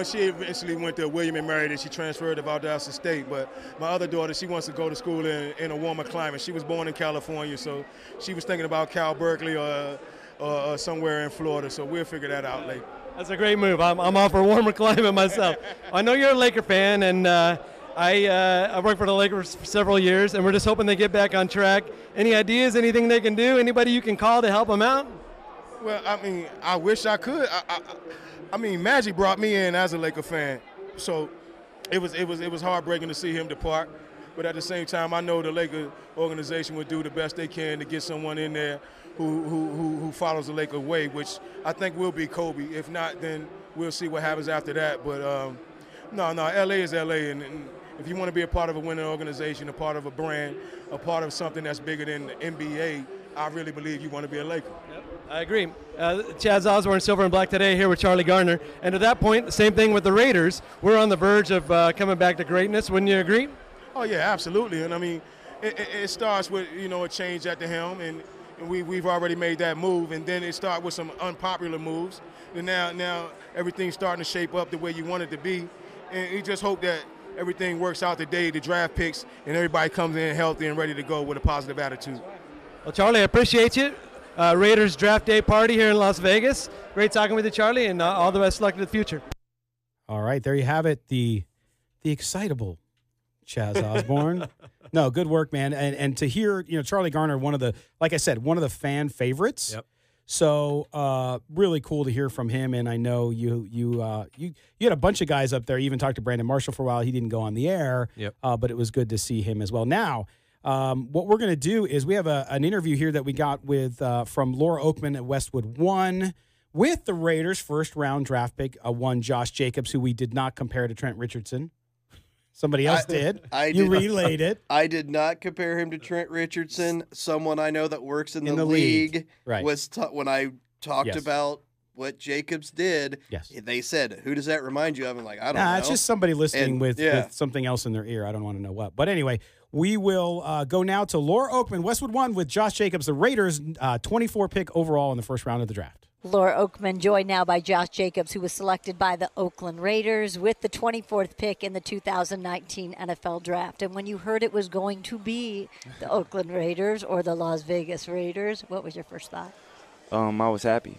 She eventually went to William & Mary, and she transferred to Valdosta State. But my other daughter, she wants to go to school in a warmer climate. She was born in California, so she was thinking about Cal Berkeley or somewhere in Florida. So we'll figure that out later. That's a great move. I'm all for warmer climate myself. I know you're a Laker fan, and I worked for the Lakers for several years, and we're just hoping they get back on track. Any ideas, anything they can do, anybody you can call to help them out? Well, I mean, I wish I could. I mean, Magic brought me in as a Laker fan, so it was heartbreaking to see him depart. But at the same time, I know the Laker organization would do the best they can to get someone in there who follows the Laker way, which I think will be Kobe. If not, then we'll see what happens after that. But no, LA is LA, and if you want to be a part of a winning organization, a part of a brand, a part of something that's bigger than the NBA, I really believe you want to be a Laker. Yep, I agree. Chaz Osborne, Silver and Black Today, here with Charlie Garner. And at that point, the same thing with the Raiders. We're on the verge of coming back to greatness. Wouldn't you agree? Oh, yeah, absolutely. And, I mean, it starts with, a change at the helm, and we've already made that move. And then it starts with some unpopular moves. And now everything's starting to shape up the way you want it to be. And you just hope that everything works out today, the draft picks, and everybody comes in healthy and ready to go with a positive attitude. Well, Charlie, I appreciate you. Raiders draft day party here in Las Vegas. Great talking with you, Charlie, and all the best luck in the future. All right, there you have it. The excitable Chaz Osborne. No, good work, man. And to hear, Charlie Garner, one of the fan favorites. Yep. So really cool to hear from him. And I know you had a bunch of guys up there. You even talked to Brandon Marshall for a while. He didn't go on the air. Yep. But it was good to see him as well. Now, what we're going to do is we have an interview here that we got with from Laura Oakman at Westwood One with the Raiders' first-round draft pick, one Josh Jacobs, who we did not compare to Trent Richardson. Somebody else did. You relayed it. I did not compare him to Trent Richardson. Someone I know that works in the league right. was when I talked about what Jacobs did. Yes. They said, "Who does that remind you of?" I'm like, I don't know. It's just somebody listening with something else in their ear. I don't want to know what. But anyway, we will go now to Laura Oakman, Westwood One, with Josh Jacobs, the Raiders' 24 pick overall in the first round of the draft. Laura Oakman joined now by Josh Jacobs, who was selected by the Oakland Raiders with the 24th pick in the 2019 NFL Draft. And when you heard it was going to be the Oakland Raiders or the Las Vegas Raiders, what was your first thought? I was happy.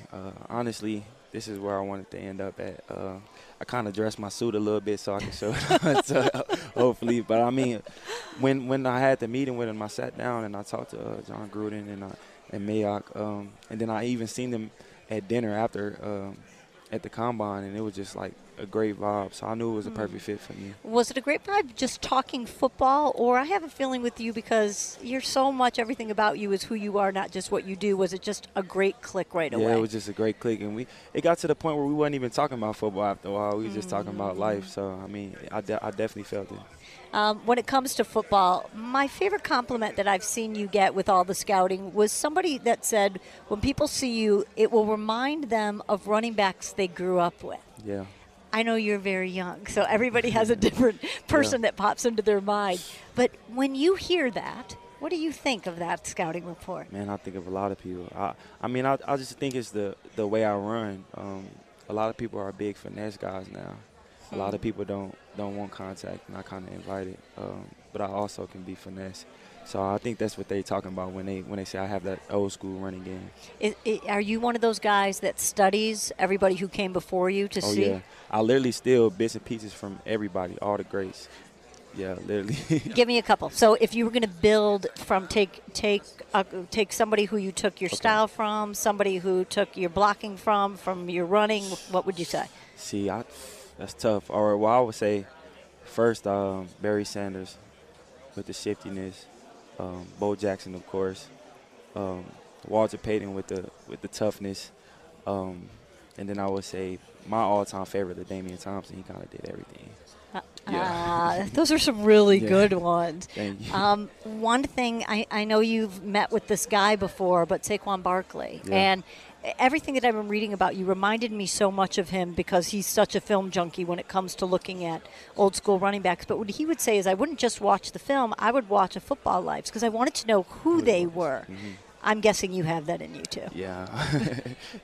Honestly, this is where I wanted to end up at. I kind of dressed my suit a little bit so I can show it, so hopefully. But, I mean, when I had the meeting with him, I sat down and I talked to John Gruden and Mayock. And then I even seen them at dinner after at the combine, and it was just like a great vibe. So I knew it was a perfect fit for me. Was it a great vibe just talking football, or I have a feeling with you because you're so much, everything about you is who you are, not just what you do. Was it just a great click right away? Yeah, it was just a great click, and it got to the point where we wasn't even talking about football after a while. We were just talking about life. So I mean, I definitely felt it. When it comes to football, my favorite compliment that I've seen you get with all the scouting was somebody that said, when people see you, it will remind them of running backs they grew up with. Yeah. I know you're very young, so everybody has a different person that pops into their mind. But when you hear that, what do you think of that scouting report? Man, I think of a lot of people. I just think it's the way I run. A lot of people are big finesse guys now. A lot of people don't want contact, and I kind of invite it. But I also can be finesse. So I think that's what they're talking about when they say I have that old school running game. Are you one of those guys that studies everybody who came before you to see? Oh, yeah. I literally steal bits and pieces from everybody, all the greats. Yeah, literally. Give me a couple. So if you were going to build from take somebody who you took your style from, somebody who took your blocking from your running, what would you say? See, that's tough. Or well, I would say first Barry Sanders with the shiftiness, Bo Jackson, of course, Walter Payton with the toughness, and then I would say my all-time favorite, the Damian Thompson. He kind of did everything. Those are some really good ones. Thank you. One thing, I know you've met with this guy before, but Saquon Barkley. Yeah. And everything that I've been reading about you reminded me so much of him because he's such a film junkie when it comes to looking at old school running backs. But what he would say is I wouldn't just watch the film, I would watch a Football Lives because I wanted to know who they were. Mm-hmm. I'm guessing you have that in you too. Yeah.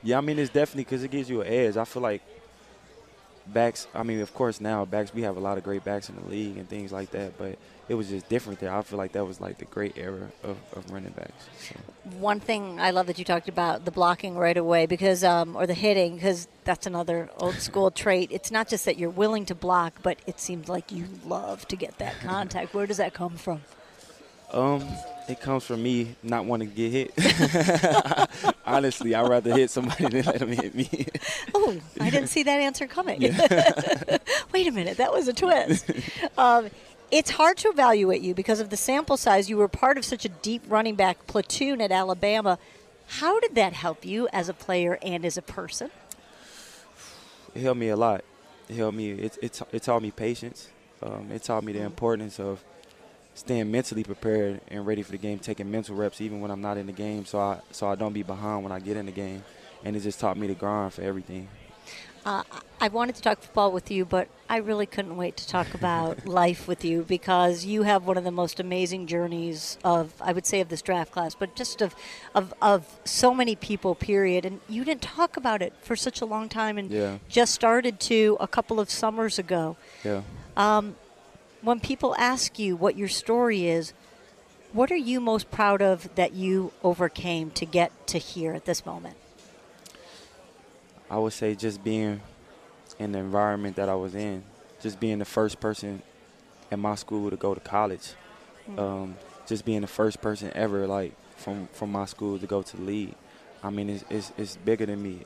Yeah, I mean, it's definitely because it gives you an edge. I feel like backs, I mean, of course now backs, we have a lot of great backs in the league and things like that, but it was just different there. I feel like that was like the great era of running backs. So. One thing I love that you talked about the blocking right away because, or the hitting, because that's another old school trait. It's not just that you're willing to block, but it seems like you love to get that contact. Where does that come from? It comes from me not wanting to get hit. Honestly, I'd rather hit somebody than let them hit me. Oh, I didn't see that answer coming. Yeah. Wait a minute, that was a twist. It's hard to evaluate you because of the sample size. You were part of such a deep running back platoon at Alabama. How did that help you as a player and as a person? It helped me a lot. It helped me. It taught me patience. It taught me the importance of staying mentally prepared and ready for the game, taking mental reps even when I'm not in the game, so I don't be behind when I get in the game. And it just taught me to grind for everything. I wanted to talk football with you, but I really couldn't wait to talk about life with you because you have one of the most amazing journeys of, I would say, of this draft class, but just of so many people, period. And you didn't talk about it for such a long time and just started to a couple of summers ago. Yeah. When people ask you what your story is, What are you most proud of that you overcame to get to here at this moment? I would say just being in the environment that I was in, just being the first person in my school to go to college, just being the first person ever, like, from my school to go to the league. I mean, it's bigger than me.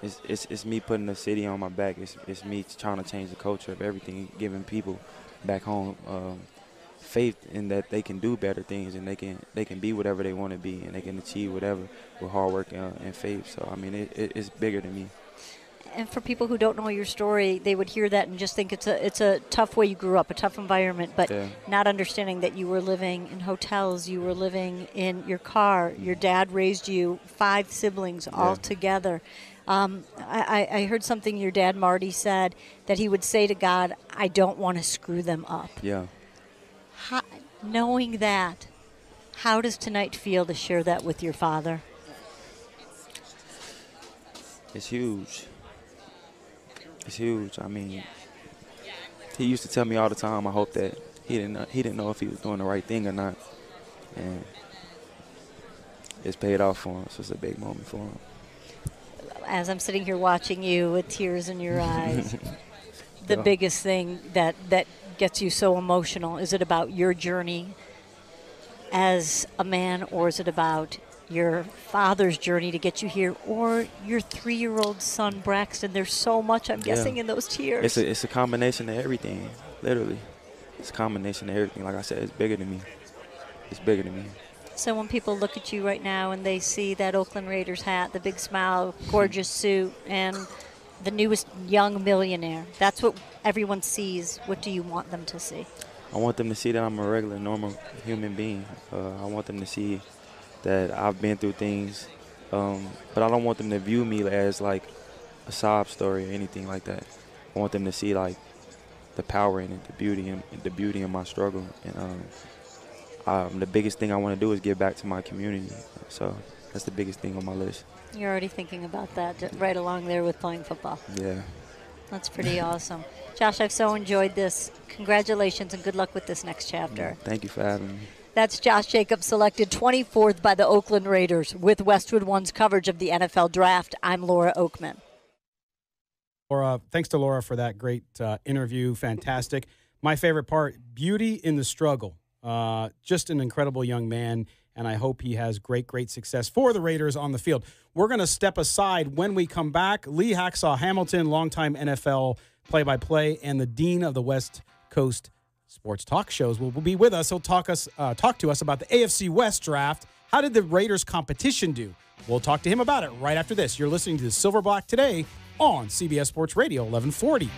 It's me putting the city on my back. It's me trying to change the culture of everything, giving people back home faith in that they can do better things and they can be whatever they want to be and they can achieve whatever with hard work and faith. So I mean, it's bigger than me. And for people who don't know your story, they would hear that and just think it's a tough way you grew up, a tough environment, but not understanding that you were living in hotels, you were living in your car. Your dad raised you 5 siblings all together. I heard something your dad, Marty, said, that he would say to God, I don't want to screw them up. Yeah. Knowing that, how does tonight feel to share that with your father? It's huge. It's huge. I mean, he used to tell me all the time, I hope that he didn't know if he was doing the right thing or not. And it's paid off for him, so it's a big moment for him. As I'm sitting here watching you with tears in your eyes, the biggest thing that gets you so emotional, is it about your journey as a man, or is it about your father's journey to get you here, or your 3-year-old son, Braxton? There's so much, I'm guessing, in those tears. It's a combination of everything, literally. It's a combination of everything. Like I said, it's bigger than me. It's bigger than me. So when people look at you right now and they see that Oakland Raiders hat, the big smile, gorgeous suit, and the newest young millionaire, that's what everyone sees. What do you want them to see? I want them to see that I'm a regular, normal human being. I want them to see that I've been through things, but I don't want them to view me as like a sob story or anything like that. I want them to see like the power in it, the beauty in my struggle. And the biggest thing I want to do is give back to my community. So that's the biggest thing on my list. You're already thinking about that right along there with playing football. Yeah. That's pretty awesome. Josh, I've so enjoyed this. Congratulations and good luck with this next chapter. Thank you for having me. That's Josh Jacobs, selected 24th by the Oakland Raiders. With Westwood One's coverage of the NFL Draft, I'm Laura Oakman. Laura, thanks to Laura for that great interview. Fantastic. My favorite part, beauty in the struggle. Just an incredible young man, and I hope he has great success for the Raiders on the field. We're going to step aside when we come back. Lee Hacksaw Hamilton, longtime NFL play-by-play, and the Dean of the West Coast Sports Talk Shows will be with us. He'll talk to us about the AFC West draft. How did the Raiders competition do? We'll talk to him about it right after this. You're listening to the Silver Black Today on CBS Sports Radio 1140.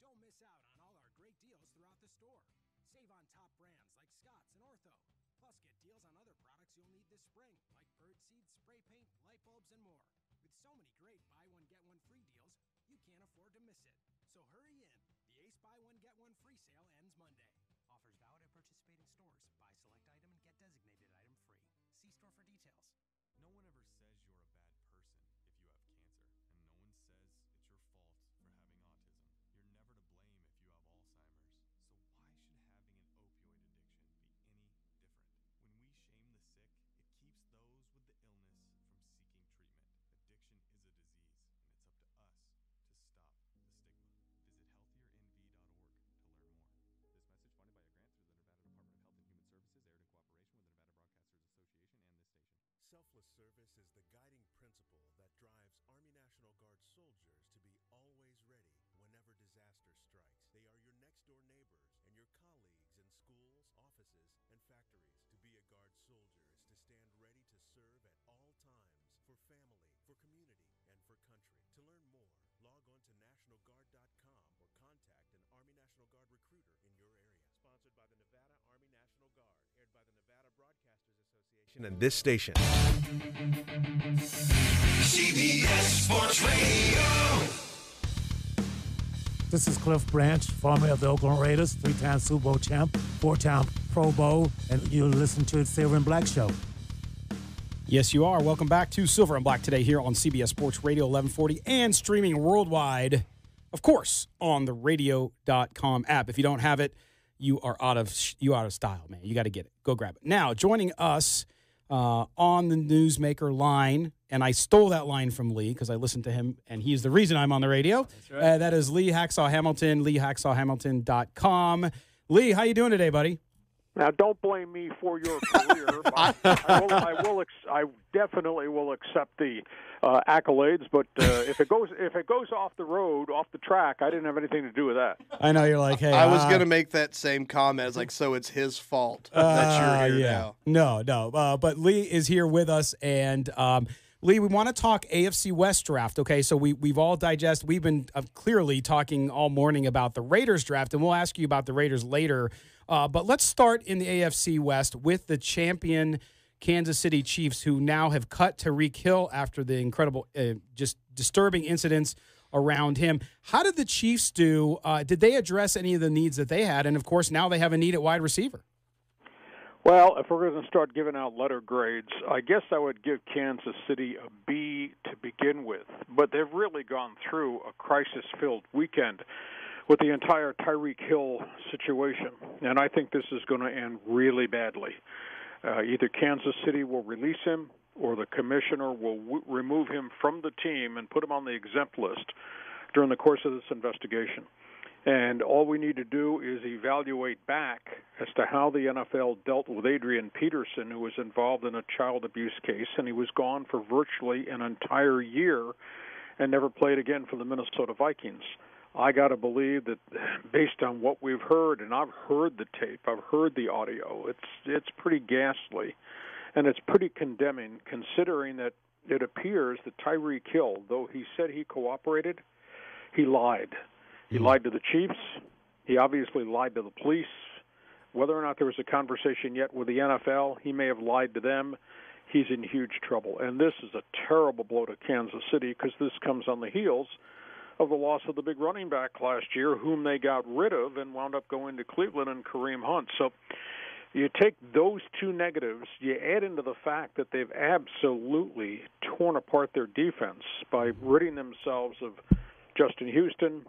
Don't miss out on all our great deals throughout the store. Save on top brands like Scott's and Ortho. Plus, get deals on other products you'll need this spring, like birdseed, spray paint, light bulbs, and more. With so many great buy one, get one free deals, you can't afford to miss it. So hurry in. The Ace Buy One, Get One free sale ends Monday. Offers valid at participating stores. Buy select item and get designated item free. See store for details. No one ever says you're a bad person if you have cancer, and no one says it's your fault for having autism. You're never to blame if you have Alzheimer's. So why should having an opioid addiction be any different? When we shame the sick, it keeps those with the illness from seeking treatment. Addiction is a disease, and it's up to us to stop the stigma. Visit healthierNV.org to learn more. This message funded by a grant through the Nevada Department of Health and Human Services, aired in cooperation with the Nevada Broadcasters Association and this station. Selfless service is the guiding principle that drives Army National Guard soldiers to be always ready whenever disaster strikes. They are your next-door neighbors and your colleagues in schools, offices, and factories. To be a Guard soldier is to stand ready to serve at all times for family, for community, and for country. To learn more, log on to NationalGuard.com or contact an Army National Guard recruiter in your area. Sponsored by the Nevada Army National Guard, aired by the Nevada Broadcasters Association and this station. CBS Sports Radio. This is Cliff Branch, former of the Oakland Raiders, 3-time Super Bowl champ, 4-time Pro Bowl, and you listen to the Silver and Black Show. Yes, you are. Welcome back to Silver and Black today here on CBS Sports Radio 1140 and streaming worldwide, of course, on the radio.com app. If you don't have it, you are out of style, man. You got to get it. Go grab it. Now, joining us on the Newsmaker line, and I stole that line from Lee because I listened to him, and he's the reason I'm on the radio. That's right. That is Lee Hacksaw Hamilton, LeeHacksawHamilton.com. Lee, how you doing today, buddy? Now, don't blame me for your career. I definitely will accept the accolades, but if it goes off the road, off the track, I didn't have anything to do with that. I know you're like, hey, I was gonna make that same comment. It's like, so it's his fault that you're here now. No. But Lee is here with us, and Lee, we want to talk AFC West draft. Okay, so we've all digested. We've been clearly talking all morning about the Raiders draft, and we'll ask you about the Raiders later. But let's start in the AFC West with the champion Kansas City Chiefs, who now have cut Tyreek Hill after the incredible, just disturbing incidents around him. How did the Chiefs do? Did they address any of the needs that they had? And, of course, now they have a need at wide receiver. Well, if we're going to start giving out letter grades, I guess I would give Kansas City a B to begin with. But they've really gone through a crisis-filled weekend with the entire Tyreek Hill situation. And I think this is going to end really badly. Either Kansas City will release him or the commissioner will remove him from the team and put him on the exempt list during the course of this investigation. And all we need to do is evaluate back as to how the NFL dealt with Adrian Peterson, who was involved in a child abuse case, and he was gone for virtually an entire year and never played again for the Minnesota Vikings. I got to believe that based on what we've heard, and I've heard the tape, I've heard the audio, it's pretty ghastly, and it's pretty condemning, considering that it appears that Tyreek Hill, though he said he cooperated, he lied. He lied to the Chiefs. He obviously lied to the police. Whether or not there was a conversation yet with the NFL, he may have lied to them. He's in huge trouble. And this is a terrible blow to Kansas City because this comes on the heels of the loss of the big running back last year, whom they got rid of and wound up going to Cleveland and Kareem Hunt. So you take those two negatives, you add into the fact that they've absolutely torn apart their defense by ridding themselves of Justin Houston,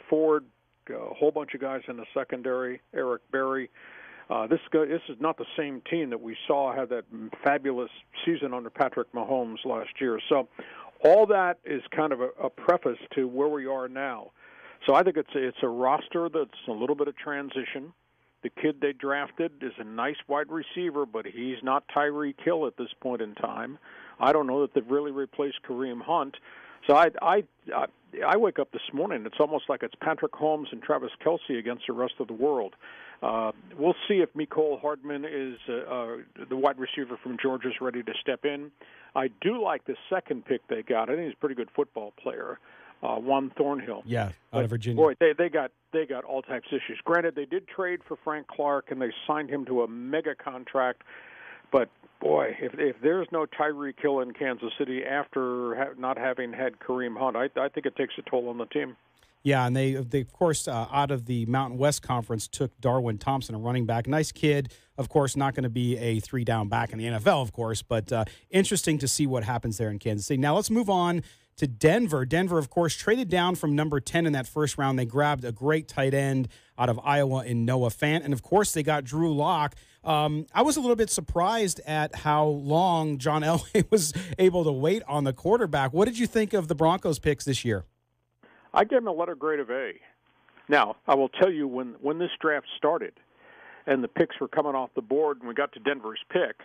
Ford, a whole bunch of guys in the secondary, Eric Berry. This is not the same team that we saw have that fabulous season under Patrick Mahomes last year. So all that is kind of a preface to where we are now. So I think it's a roster that's a little bit of transition. The kid they drafted is a nice wide receiver, but he's not Tyreek Hill at this point in time. I don't know that they've really replaced Kareem Hunt. So I wake up this morning, it's almost like it's Patrick Holmes and Travis Kelce against the rest of the world. We'll see if Mecole Hardman is the wide receiver from Georgia is ready to step in. I do like the second pick they got. I think he's a pretty good football player. Juan Thornhill. Yeah, out of Virginia. Boy, they got all types of issues. Granted, they did trade for Frank Clark, and they signed him to a mega contract. But, boy, if there's no Tyreek Hill in Kansas City after not having had Kareem Hunt, I think it takes a toll on the team. Yeah, and they of course, out of the Mountain West Conference, took Darwin Thompson, a running back. Nice kid. Of course, not going to be a three-down back in the NFL, of course, but interesting to see what happens there in Kansas City. Now let's move on to Denver. Denver, of course, traded down from number 10 in that first round. They grabbed a great tight end out of Iowa in Noah Fant. And, of course, they got Drew Lock. I was a little bit surprised at how long John Elway was able to wait on the quarterback. What did you think of the Broncos picks this year? I gave him a letter grade of A. Now, I will tell you, when this draft started and the picks were coming off the board and we got to Denver's pick,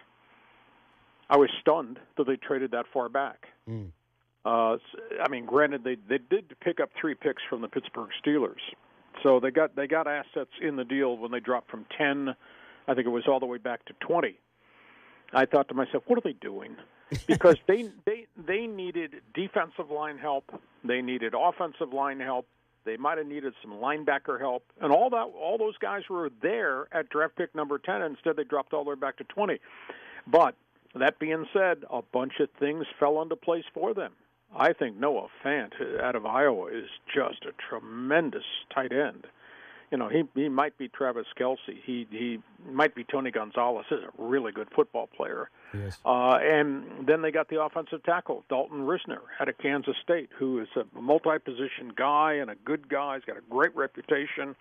I was stunned that they traded that far back. I mean, granted, they did pick up 3 picks from the Pittsburgh Steelers. So they got assets in the deal when they dropped from 10, I think it was all the way back to 20. I thought to myself, what are they doing? Because they needed defensive line help, they needed offensive line help, they might have needed some linebacker help, and all those guys were there at draft pick number 10. Instead, they dropped all the way back to 20. But that being said, a bunch of things fell into place for them. I think Noah Fant out of Iowa is just a tremendous tight end. You know, he might be Travis Kelce. He might be Tony Gonzalez. He's a really good football player. Yes. And then they got the offensive tackle, Dalton Risner, out of Kansas State, who is a multi-position guy and a good guy. He's got a great reputation,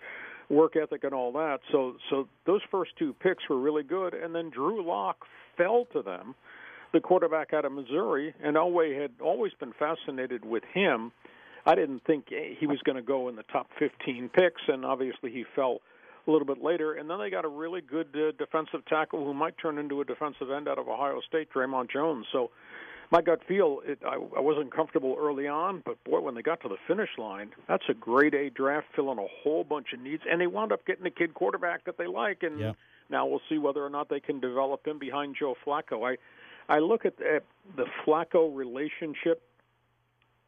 work ethic, and all that. So those first 2 picks were really good. And then Drew Lock fell to them, the quarterback out of Missouri, and Elway had always been fascinated with him. I didn't think he was going to go in the top 15 picks, and obviously he fell a little bit later. And then they got a really good defensive tackle who might turn into a defensive end out of Ohio State, Draymond Jones. So my gut feel, I wasn't comfortable early on, but, boy, when they got to the finish line, that's a grade A draft filling a whole bunch of needs. And they wound up getting a kid quarterback that they like, and now we'll see whether or not they can develop him behind Joe Flacco. I look at the Flacco relationship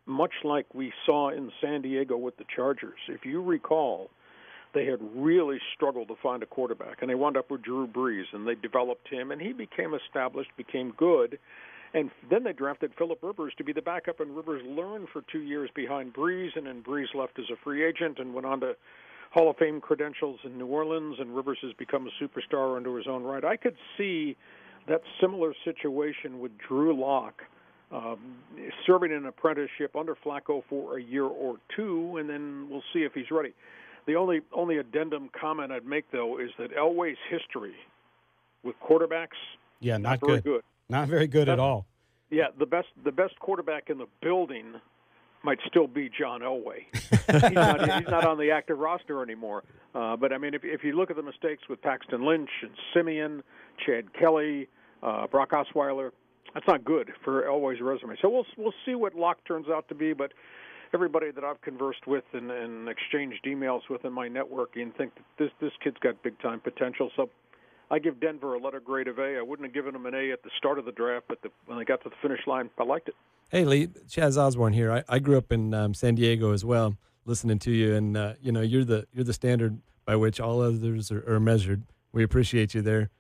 much like we saw in San Diego with the Chargers. If you recall, they had really struggled to find a quarterback, and they wound up with Drew Brees, and they developed him, and he became established, became good, and then they drafted Phillip Rivers to be the backup, and Rivers learned for 2 years behind Brees, and then Brees left as a free agent and went on to Hall of Fame credentials in New Orleans, and Rivers has become a superstar under his own right. I could see that similar situation with Drew Lock, serving an apprenticeship under Flacco for a year or 2, and then we'll see if he's ready. The only addendum comment I'd make, though, is that Elway's history with quarterbacks, not very good. good. Not very good at all. Yeah, the best quarterback in the building might still be John Elway. He's not on the active roster anymore. But I mean, if you look at the mistakes with Paxton Lynch and Simeon, Chad Kelly, Brock Osweiler, that's not good for Elway's resume. So we'll see what Locke turns out to be. But everybody that I've conversed with and exchanged emails with in my networking think that this kid's got big time potential. So I give Denver a letter grade of A. I wouldn't have given them an A at the start of the draft, but when they got to the finish line, I liked it. Hey, Lee, Chaz Osborne here. I grew up in San Diego as well, listening to you, and you're the standard by which all others are measured. We appreciate you there.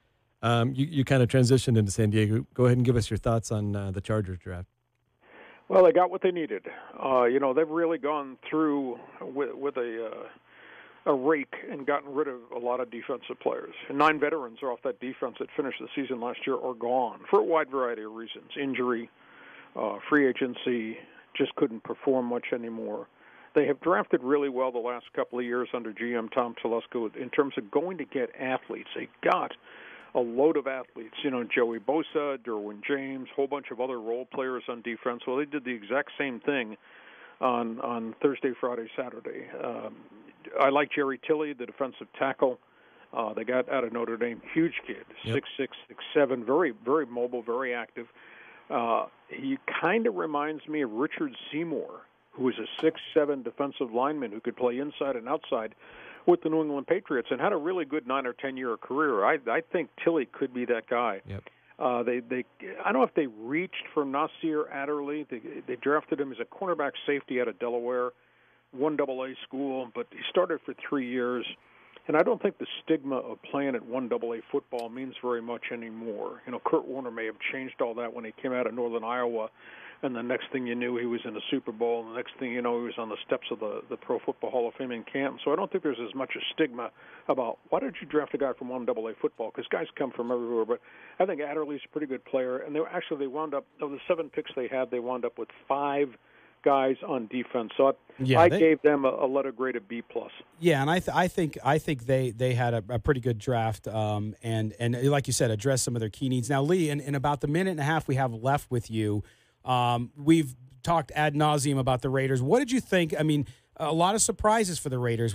You kind of transitioned into San Diego. Go ahead and give us your thoughts on the Chargers draft. Well, they got what they needed. They've really gone through with a rake and gotten rid of a lot of defensive players. 9 veterans are off that defense that finished the season last year are gone for a wide variety of reasons. Injury, free agency, just couldn't perform much anymore. They have drafted really well the last couple of years under GM Tom Telesco in terms of going to get athletes. They got a load of athletes, Joey Bosa, Derwin James, a whole bunch of other role players on defense. Well, they did the exact same thing on Thursday, Friday, Saturday. I like Jerry Tilley, the defensive tackle. They got out of Notre Dame, huge kid, 6'6", 6'7", very, very mobile, very active. He kind of reminds me of Richard Seymour, who was a 6'7" defensive lineman who could play inside and outside with the New England Patriots and had a really good 9 or 10 year career. I think Tilley could be that guy. Yep. I don't know if they reached for Nasir Adderley. They drafted him as a cornerback safety out of Delaware, 1AA school, but he started for 3 years. And I don't think the stigma of playing at 1AA football means very much anymore. Kurt Warner may have changed all that when he came out of Northern Iowa, and the next thing you knew, he was in a Super Bowl, and the next thing you know, he was on the steps of the Pro Football Hall of Fame in Canton. So I don't think there's as much a stigma about, why did you draft a guy from 1AA football? Because guys come from everywhere. But I think Adderley's a pretty good player. And they wound up, of the 7 picks they had, they wound up with 5 guys on defense. So I gave them a letter grade of B+. Yeah, and I think they had a pretty good draft, and like you said, address some of their key needs. Now, Lee, in about the minute and a half we have left with you, we've talked ad nauseum about the Raiders. What did you think? I mean, a lot of surprises for the Raiders.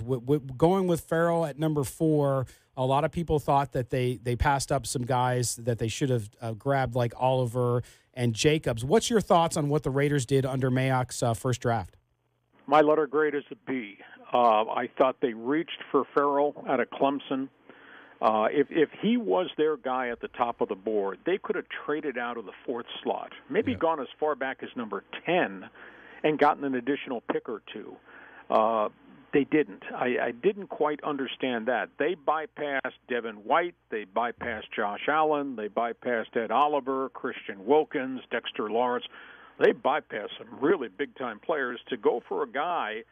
Going with Farrell at number 4, a lot of people thought that they passed up some guys that they should have grabbed, like Oliver and Jacobs. What's your thoughts on what the Raiders did under Mayock's first draft? My letter grade is a B. I thought they reached for Farrell out of Clemson. If he was their guy at the top of the board, they could have traded out of the 4th slot, maybe gone as far back as number 10 and gotten an additional pick or 2. They didn't. I didn't quite understand that. They bypassed Devin White. They bypassed Josh Allen. They bypassed Ed Oliver, Christian Wilkins, Dexter Lawrence. They bypassed some really big-time players to go for a guy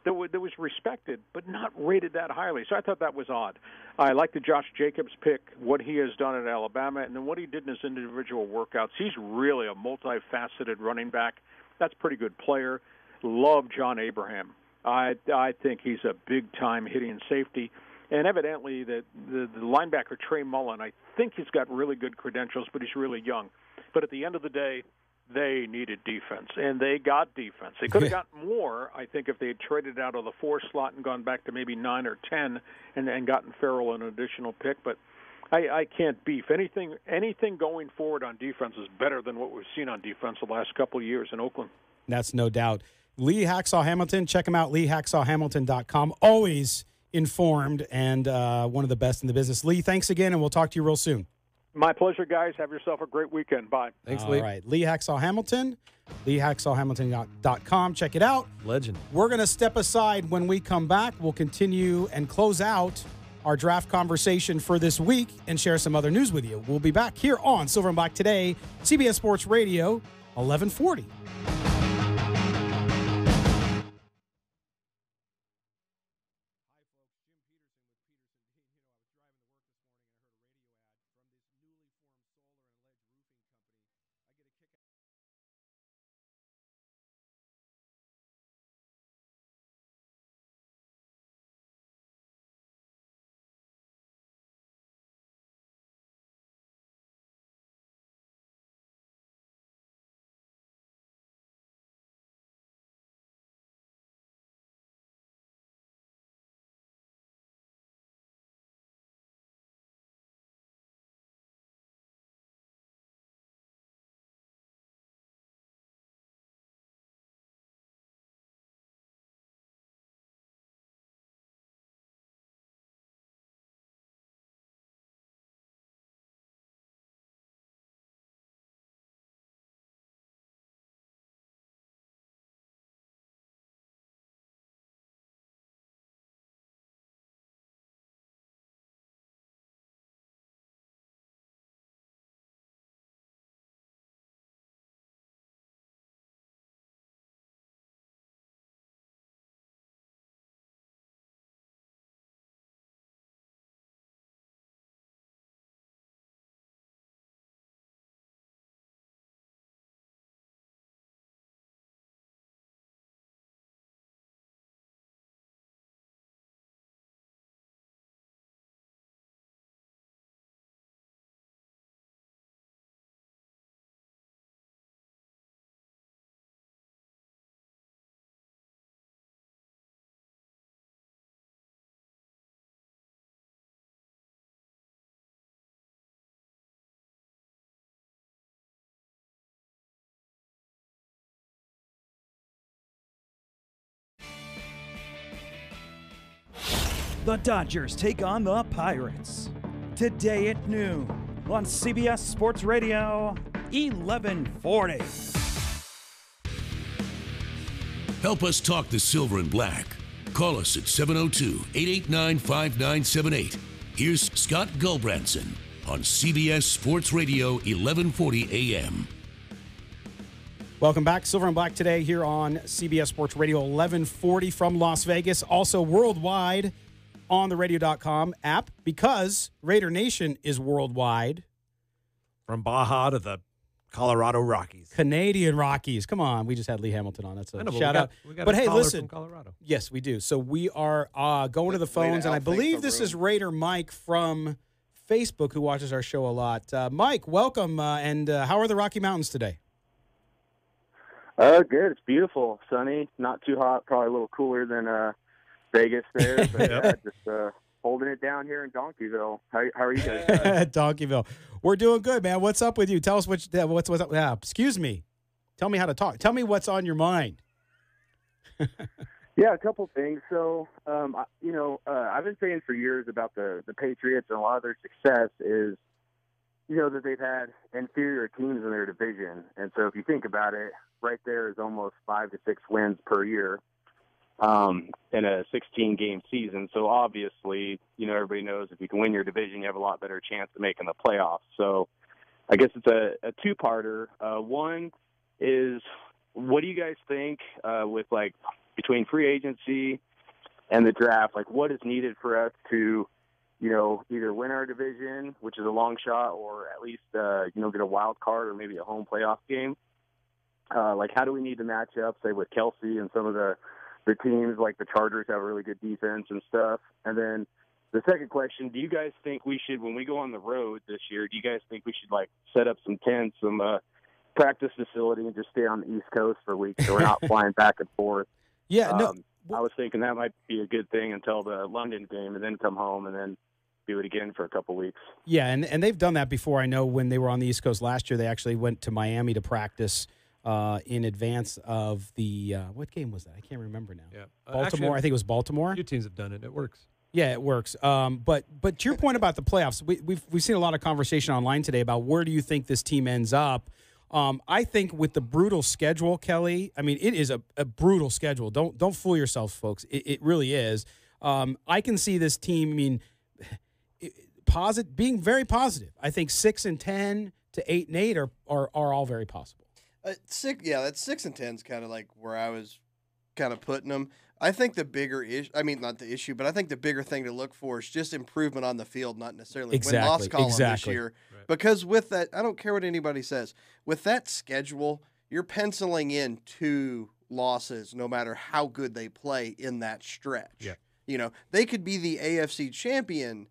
that was respected but not rated that highly. So I thought that was odd. I like the Josh Jacobs pick, what he has done at Alabama, and then what he did in his individual workouts. He's really a multifaceted running back. That's a pretty good player. Love John Abraham. I think he's a big-time hitting safety. And evidently the linebacker, Trey Mullen, I think he's got really good credentials, but he's really young. But at the end of the day, they needed defense, and they got defense. They could have gotten more, I think, if they had traded out of the 4 slot and gone back to maybe 9 or 10 and gotten Farrell an additional pick. But I can't beef. Anything going forward on defense is better than what we've seen on defense the last couple of years in Oakland. That's no doubt. Lee Hacksaw Hamilton, check him out, leehacksawhamilton.com. Always informed and one of the best in the business. Lee, thanks again, and we'll talk to you real soon. My pleasure, guys. Have yourself a great weekend. Bye. Thanks, Lee. All right. Lee Hacksaw Hamilton, leehacksawhamilton.com. Check it out. Legend. We're going to step aside. When we come back, we'll continue and close out our draft conversation for this week and share some other news with you. We'll be back here on Silver and Black Today, CBS Sports Radio, 1140. The Dodgers take on the Pirates. Today at noon on CBS Sports Radio 1140. Help us talk the Silver and Black. Call us at 702-889-5978. Here's Scott Gulbranson on CBS Sports Radio 1140 AM. Welcome back. Silver and Black today here on CBS Sports Radio 1140 from Las Vegas. Also worldwide on the radio.com app because Raider Nation is worldwide. From Baja to the Colorado Rockies. Canadian Rockies. Come on. We just had Lee Hamilton on. That's a know, shout out. We got but a hey, caller listen. from Colorado. Yes, we do. So we are going to the phones, and I believe this is Raider Mike from Facebook who watches our show a lot. Mike, welcome. And how are the Rocky Mountains today? Good. It's beautiful, sunny, not too hot, probably a little cooler than Vegas there. But just holding it down here in Donkeyville. How are you guys doing? Donkeyville. We're doing good, man. What's up with you? Tell us what's up. Excuse me. Tell me how to talk. Tell me what's on your mind. Yeah, a couple things. So, I've been saying for years about the Patriots, and a lot of their success is, that they've had inferior teams in their division. And so if you think about it, right there is almost 5 to 6 wins per year in a 16-game season. So obviously, everybody knows if you can win your division, you have a lot better chance of making the playoffs. So I guess it's a two-parter. One is, what do you guys think with, between free agency and the draft, what is needed for us to, either win our division, which is a long shot, or at least, get a wild card or maybe a home playoff game? How do we need to match up, say, with Kelsey and some of the teams, like the Chargers have a really good defense and stuff? And then the second question, do you guys think we should, when we go on the road this year, do you guys think we should, set up some tents, some practice facility, and just stay on the East Coast for weeks so we're not flying back and forth? Yeah, I was thinking that might be a good thing until the London game, and then come home and then do it again for a couple weeks. Yeah, and they've done that before. I know when they were on the East Coast last year, they actually went to Miami to practice in advance of the what game was that? I can't remember now. Yeah, Baltimore. actually, I think it was Baltimore. A few teams have done it. It works. Yeah, it works. But to your point about the playoffs, we've seen a lot of conversation online today about where do you think this team ends up. I think with the brutal schedule, Kelly. I mean, it is a brutal schedule. Don't fool yourselves, folks. It really is. I can see this team. I mean, being very positive. I think 6-10 to 8-8 are all very possible. That 6 and 10 is kind of like where I was kind of putting them. I think the bigger issue, not the issue, but I think the bigger thing to look for is just improvement on the field, not necessarily win-loss column this year. Right. Because with that, I don't care what anybody says. With that schedule, you're penciling in 2 losses no matter how good they play in that stretch. Yeah. They could be the AFC champion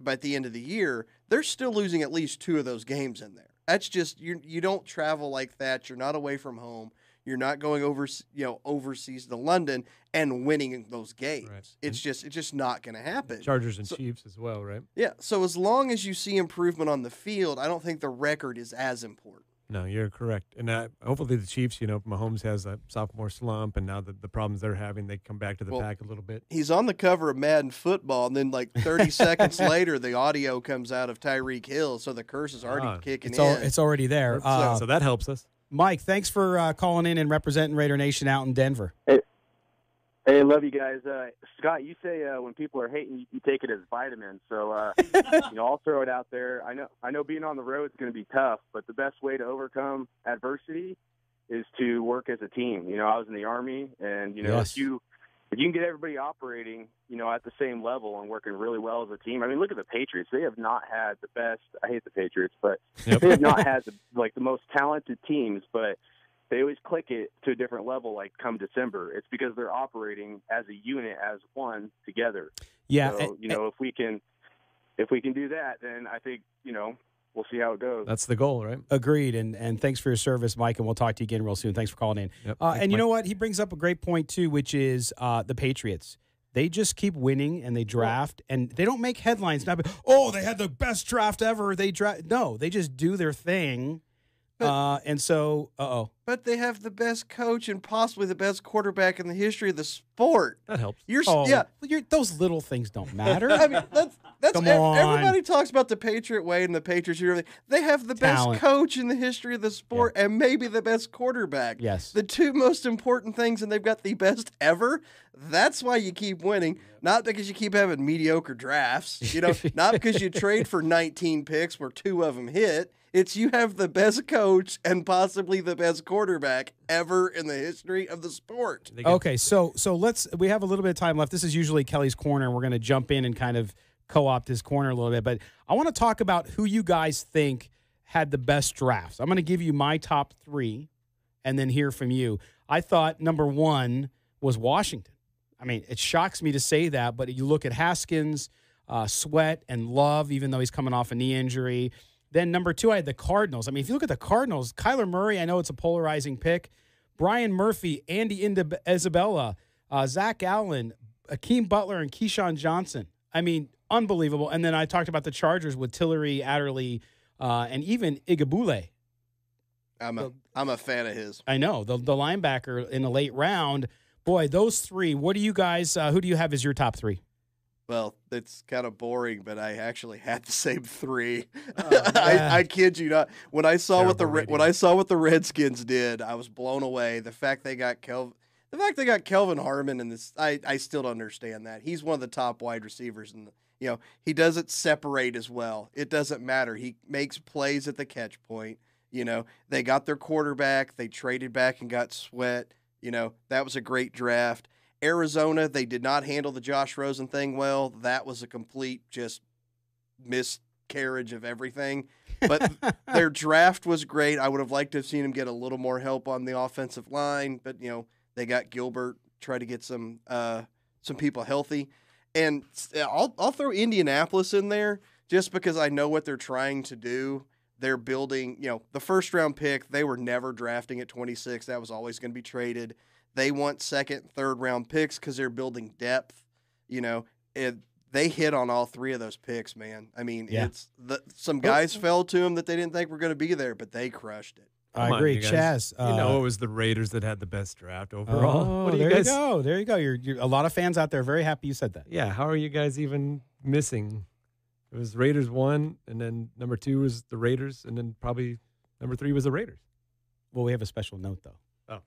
by the end of the year. They're still losing at least 2 of those games in there. That's just you don't travel like that. You're not away from home. You're not going overseas to London and winning those games. Right. It's just not going to happen. Chargers and Chiefs as well, right? Yeah. So as long as you see improvement on the field, I don't think the record is as important. No, you're correct. And hopefully the Chiefs, Mahomes has a sophomore slump, and now the problems they're having, they come back to the pack a little bit. He's on the cover of Madden Football, and then 30 seconds later, the audio comes out of Tyreek Hill, so the curse is already kicking in. It's already there. So that helps us. Mike, thanks for calling in and representing Raider Nation out in Denver. Hey, love you guys. Scott, you say when people are hating, you take it as vitamins. So, I'll throw it out there. I know being on the road is going to be tough, but the best way to overcome adversity is to work as a team. I was in the Army, and yes. if you can get everybody operating, at the same level and working really well as a team. I mean, look at the Patriots. They have not had the best. I hate the Patriots, but they have not had the most talented teams, but they always click it to a different level, come December. It's because they're operating as a unit, as one together. Yeah. So, if we can do that, then I think, we'll see how it goes. That's the goal, right? Agreed. And thanks for your service, Mike, and we'll talk to you again real soon. Thanks for calling in. Yep. And you know what? He brings up a great point, too, which is the Patriots. They just keep winning, and they draft, and they don't make headlines. They had the best draft ever. No, they just do their thing. And so, But they have the best coach and possibly the best quarterback in the history of the sport. That helps. Those little things don't matter. I mean, that's Come on. everybody talks about the Patriot way and the Patriots and everything. They have the best Talent. coach in the history of the sport and maybe the best quarterback. Yes. The two most important things, and they've got the best ever. That's why you keep winning, not because you keep having mediocre drafts. You know, not because you trade for 19 picks where 2 of them hit. It's you have the best coach and possibly the best quarterback ever in the history of the sport. Okay, so we have a little bit of time left. This is usually Kelly's corner. We're going to jump in and kind of co-opt his corner a little bit, but I want to talk about who you guys think had the best drafts. I'm going to give you my top 3 and then hear from you. I thought number 1 was Washington. I mean, it shocks me to say that, but you look at Haskins, Sweat, and Love, even though he's coming off a knee injury. Then number 2, I had the Cardinals. I mean, if you look at the Cardinals, Kyler Murray, I know it's a polarizing pick. Brian Murphy, Andy Isabella, Zach Allen, Akeem Butler, and Keyshawn Johnson. I mean, unbelievable. And then I talked about the Chargers with Tillery, Adderley, and even Igabule. I'm a fan of his. I know, the linebacker in the late round. Boy, those 3, what do you guys, who do you have as your top 3? Well, it's kind of boring, but I actually had the same 3. I kid you not. When I saw what the Redskins did, I was blown away. The fact they got Kelvin Harmon in this, I still don't understand that. He's one of the top wide receivers, and he doesn't separate as well. It doesn't matter. He makes plays at the catch point. They got their quarterback. They traded back and got Sweat. That was a great draft. Arizona, they did not handle the Josh Rosen thing well. That was a complete just miscarriage of everything. But their draft was great. I would have liked to have seen him get a little more help on the offensive line, but they got Gilbert, try to get some people healthy. And I'll throw Indianapolis in there just because I know what they're trying to do. They're building, the first round pick, they were never drafting at 26. That was always going to be traded. They want second, third round picks because they're building depth. They hit on all 3 of those picks, man. I mean, some guys fell to them that they didn't think were going to be there, but they crushed it. I agree, Chaz. It was the Raiders that had the best draft overall. Oh, what do there you guys? You go. There you go. You're a lot of fans out there very happy you said that. Yeah. How are you guys even missing? It was Raiders 1, and then number 2 was the Raiders, and then probably number 3 was the Raiders. Well, we have a special note though. Oh.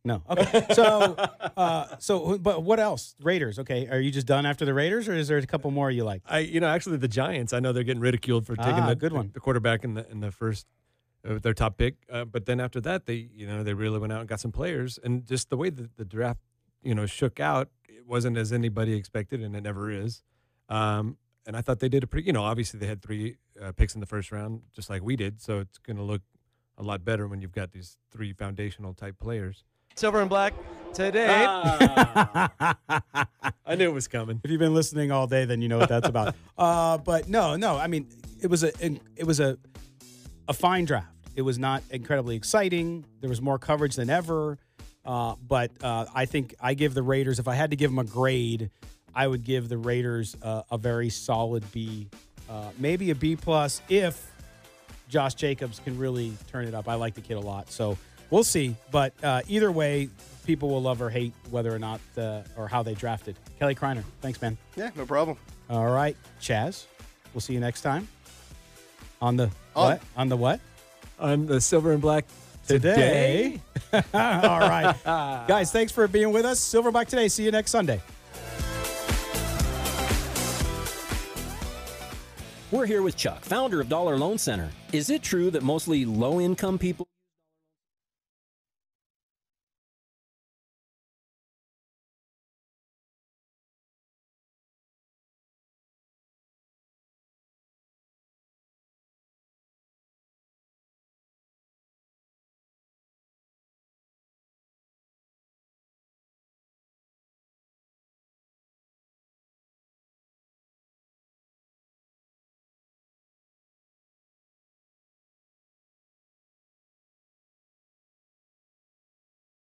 No. Okay. But what else? Raiders. Okay. Are you just done after the Raiders, or is there a couple more you like? Actually, the Giants. I know they're getting ridiculed for taking the quarterback in the first, their top pick. But then after that, they really went out and got some players, and just the way the draft, shook out, it wasn't as anybody expected, and it never is. And I thought they did a pretty. Obviously they had 3 picks in the first round, just like we did. So it's going to look a lot better when you've got these 3 foundational type players. Silver and Black today. I knew it was coming. If you've been listening all day, then you know what that's about. But no. I mean, it was a fine draft. It was not incredibly exciting. There was more coverage than ever. But I think I give the Raiders, if I had to give them a grade, I would give the Raiders a very solid B, maybe a B+ if Josh Jacobs can really turn it up. I like the kid a lot, so we'll see. But either way, people will love or hate whether or not or how they drafted. Kelly Kreiner, thanks, man. Yeah, no problem. All right, Chaz, we'll see you next time. On the what? On the what? On the Silver and Black today. All right, guys, thanks for being with us. Silver and Black today. See you next Sunday. We're here with Chuck, founder of Dollar Loan Center. Is it true that mostly low-income people